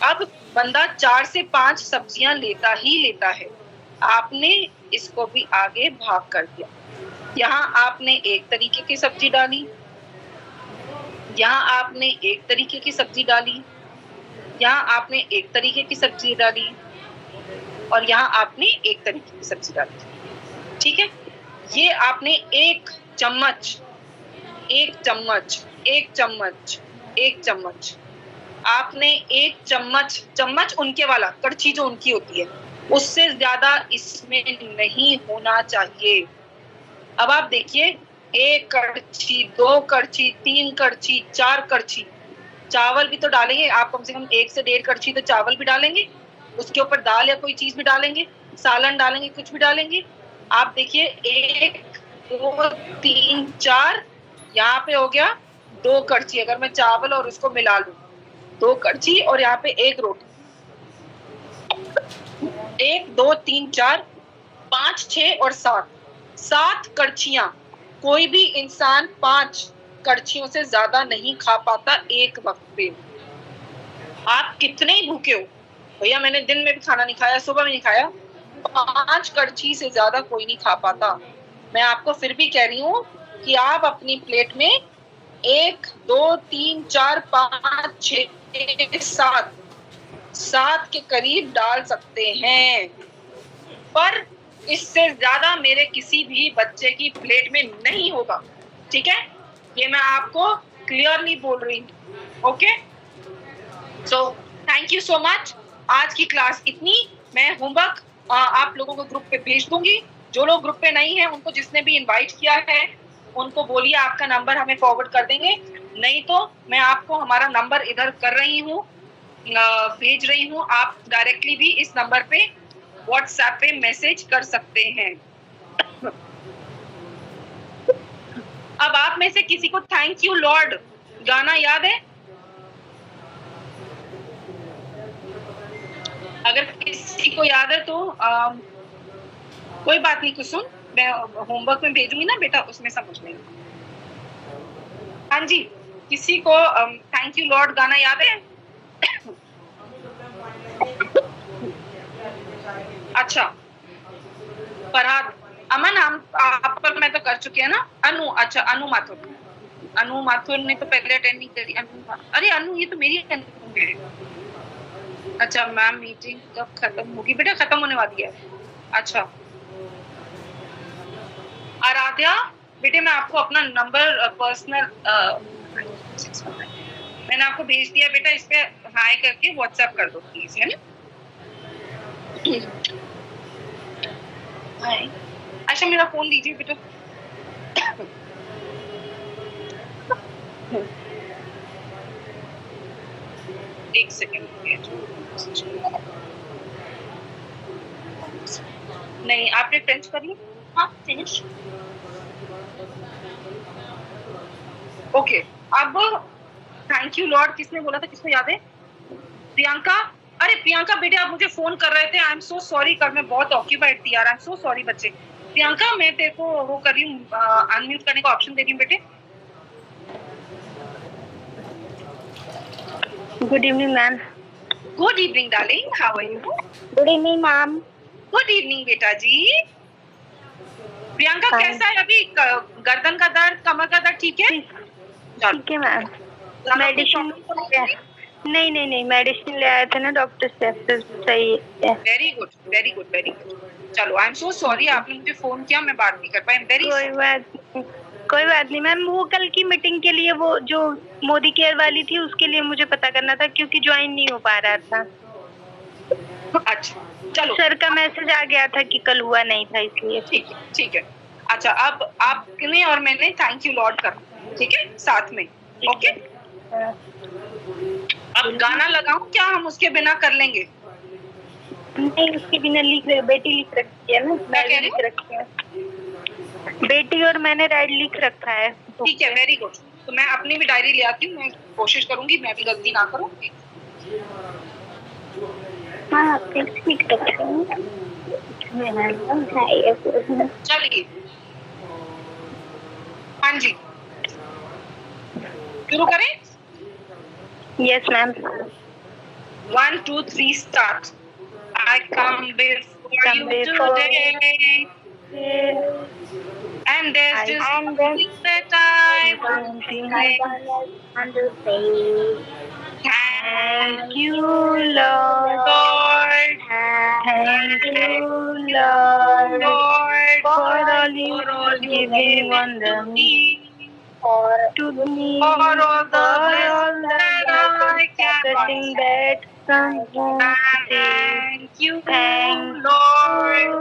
अब बंदा 4 से 5 सब्जियां लेता ही लेता है। आपने इसको भी आगे भाग कर दिया। यहाँ आपने एक तरीके की सब्जी डाली, यहाँ आपने एक तरीके की सब्जी डाली, यहाँ आपने एक तरीके की सब्जी डाली और यहाँ आपने एक तरीके की सब्जी डाली। ठीक है, ये आपने एक चम्मच आपने एक चम्मच उनके वाला कड़छी जो उनकी होती है उससे ज्यादा इसमें नहीं होना चाहिए। अब आप देखिए, 1 कड़छी, 2 कड़छी, 3 कड़छी, 4 कड़छी चावल भी तो डालेंगे आप, कम से कम 1 से 1.5 कड़छी तो चावल भी डालेंगे, उसके ऊपर दाल या कोई चीज भी डालेंगे, सालन डालेंगे, कुछ भी डालेंगे। आप देखिए 1 2 3 4, यहाँ पे हो गया 2 कड़छी। अगर मैं चावल और उसको मिला लूं 2 कड़छी और यहाँ पे 1 रोटी, 1 2 3 4 5 6 और 7 कड़छियां। कोई भी इंसान 5 कड़छियों से ज्यादा नहीं खा पाता एक वक्त पे। आप कितने ही भूखे हो, भैया मैंने दिन में भी खाना नहीं खाया, सुबह में नहीं खाया, 5 कड़छी से ज्यादा कोई नहीं खा पाता। मैं आपको फिर भी कह रही हूँ कि आप अपनी प्लेट में 1 2 3 4 5 6 7 के करीब डाल सकते हैं, पर इससे ज्यादा मेरे किसी भी बच्चे की प्लेट में नहीं होगा। ठीक है, ये मैं आपको क्लियरली बोल रही हूँ। Okay, so thank you so much. आज की क्लास इतनी। मैं होमवर्क आप लोगों को ग्रुप पे भेज दूंगी। जो लोग ग्रुप पे नहीं है उनको, जिसने भी इनवाइट किया है उनको बोलिए आपका नंबर हमें फॉरवर्ड कर देंगे, नहीं तो मैं आपको हमारा नंबर इधर कर रही हूँ, भेज रही हूँ। आप डायरेक्टली भी इस नंबर पे व्हाट्सएप पे मैसेज कर सकते हैं। अब आप में से किसी को थैंक यू लॉर्ड गाना याद है? अगर किसी को याद है तो कोई बात नहीं कुसुम, मैं होमवर्क में भेजूंगी ना बेटा, उसमें समझ लेंगे। हाँ जी, किसी को थैंक यू लॉर्ड गाना याद है? अच्छा, फरहाद, अमन, आप पर मैं तो कर चुकी है ना। अनु, अच्छा अनु माथुर ने तो पहले अटेंड नहीं करी। अरे अनु, ये तो मेरी है। अच्छा मैम, मीटिंग कब खत्म होगी? बेटा खत्म होने वाली है। अच्छा आराध्या बेटे, मैं आपको अपना नंबर पर्सनल मैंने आपको भेज दिया बेटा, इस पे हाई करके व्हाट्सएप कर दो प्लीज, है ना? अच्छा मेरा फोन दीजिए बेटा। एक सेकेंड, नहीं आपने फिनिश कर ली? हाँ फिनिश। ओके, अब थैंक यू लॉर्ड किसने बोला था, किसको याद है? प्रियंका। अरे प्रियंका बेटे, आप मुझे फोन कर रहे थे, आई एम सो सॉरी, कल मैं बहुत ऑक्यूपाइड थी यार, आई एम सो सॉरी बच्चे। प्रियंका मैं तेरे को वो कर रही हूँ, अनम्यूट करने का ऑप्शन दे रही हूँ बेटे।
Good evening ma'am.
Good evening darling, how are you?
Good evening ma'am.
Good evening बेटा जी। प्रियंका कैसा है अभी? गर्दन का दर्द, कमर का दर्द ठीक है?
ठीक है मैम। मेडिसिन नहीं मेडिसिन ले आए थे ना डॉक्टर से, फिर सही है।
Very good very good very good. चलो आई एम सो सॉरी, आपने मुझे फोन किया, मैं बात नहीं कर पाई, वेरी
कोई बात नहीं मैम। वो कल की मीटिंग के लिए, वो जो मोदी केयर वाली थी, उसके लिए मुझे पता करना था क्योंकि ज्वाइन नहीं हो पा रहा था।
अच्छा चलो,
सर का मैसेज आ गया था कि कल हुआ नहीं था, इसलिए।
ठीक है अच्छा, अब आपने और मैंने थैंक यू लॉर्ड कर, ठीक है, साथ में। ओके, अब गाना लगाऊं क्या, हम उसके बिना कर लेंगे?
नहीं, उसके बिना लिख रहे, बेटी लिख रखी है ना, मैं
कह
भी
रही
लिख रखी है। बेटी और मैंने राइट लिख रखा है।
ठीक है, वेरी गुड। तो मैं अपनी भी डायरी ले आती हूँ, मैं कोशिश करूंगी मैं भी गलती ना करूँ।
हाँ, टेक्स्ट लिख रखा है।
चलिए, हाँ जी, शुरू करें?
Yes ma'am.
1 2 3 start. I come before you today, and there's just something that I want to say. Thank you, Lord.
Thank you, Lord,
Lord,
for all you giving
to me,
to me,
for all the
for all
blessings
the
that I can
blessing that comes.
Thank you,
Thank
Lord.
you,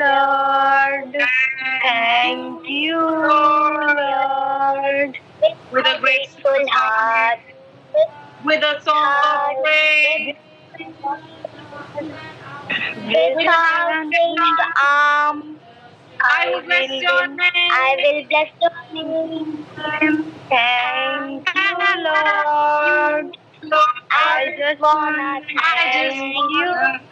Lord. Thank you, Lord.
With a grateful heart, with a song of praise,
With
outstretched
arm,
I will bless your name.
I will bless your name. Thank you, Lord.
Lord,
I just wanna
I just
thank you.
wanna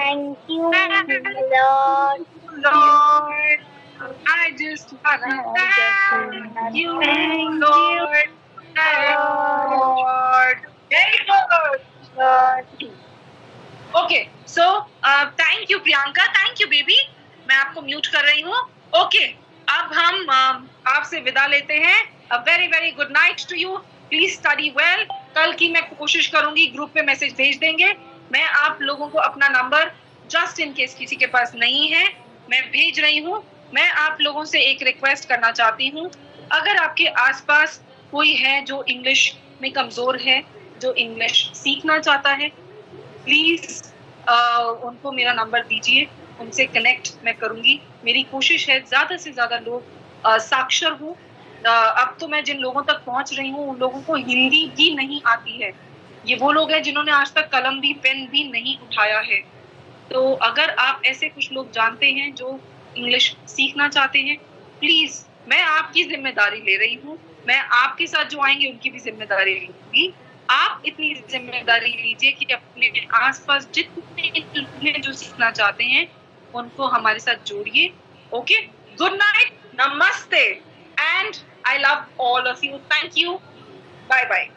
Thank you, Lord.
Lord, I just wanna thank you, Lord. Lord. Very good. Okay, so thank you Priyanka, thank you baby. मैं आपको mute कर रही हूँ। Okay, अब हम आपसे विदा लेते हैं। Very very good night to you. Please study well. कल की मैं कोशिश करूंगी, ग्रुप पे मैसेज भेज देंगे। मैं आप लोगों को अपना नंबर, जस्ट इन केस किसी के पास नहीं है, मैं भेज रही हूँ। मैं आप लोगों से एक रिक्वेस्ट करना चाहती हूँ, अगर आपके आसपास कोई है जो इंग्लिश में कमजोर है, जो इंग्लिश सीखना चाहता है, प्लीज उनको मेरा नंबर दीजिए, उनसे कनेक्ट मैं करूंगी। मेरी कोशिश है ज्यादा से ज्यादा लोग साक्षर हो। अब तो मैं जिन लोगों तक पहुंच रही हूँ उन लोगों को हिंदी भी नहीं आती है। ये वो लोग हैं जिन्होंने आज तक कलम भी पेन भी नहीं उठाया है। तो अगर आप ऐसे कुछ लोग जानते हैं जो इंग्लिश सीखना चाहते हैं, प्लीज मैं आपकी जिम्मेदारी ले रही हूँ। मैं आपके साथ जो आएंगे उनकी भी जिम्मेदारी लूंगी। आप इतनी जिम्मेदारी लीजिए कि अपने आसपास जितने जो सीखना चाहते हैं उनको हमारे साथ जोड़िए। ओके, गुड नाइट, नमस्ते, and I love all of you. Thank you, bye bye.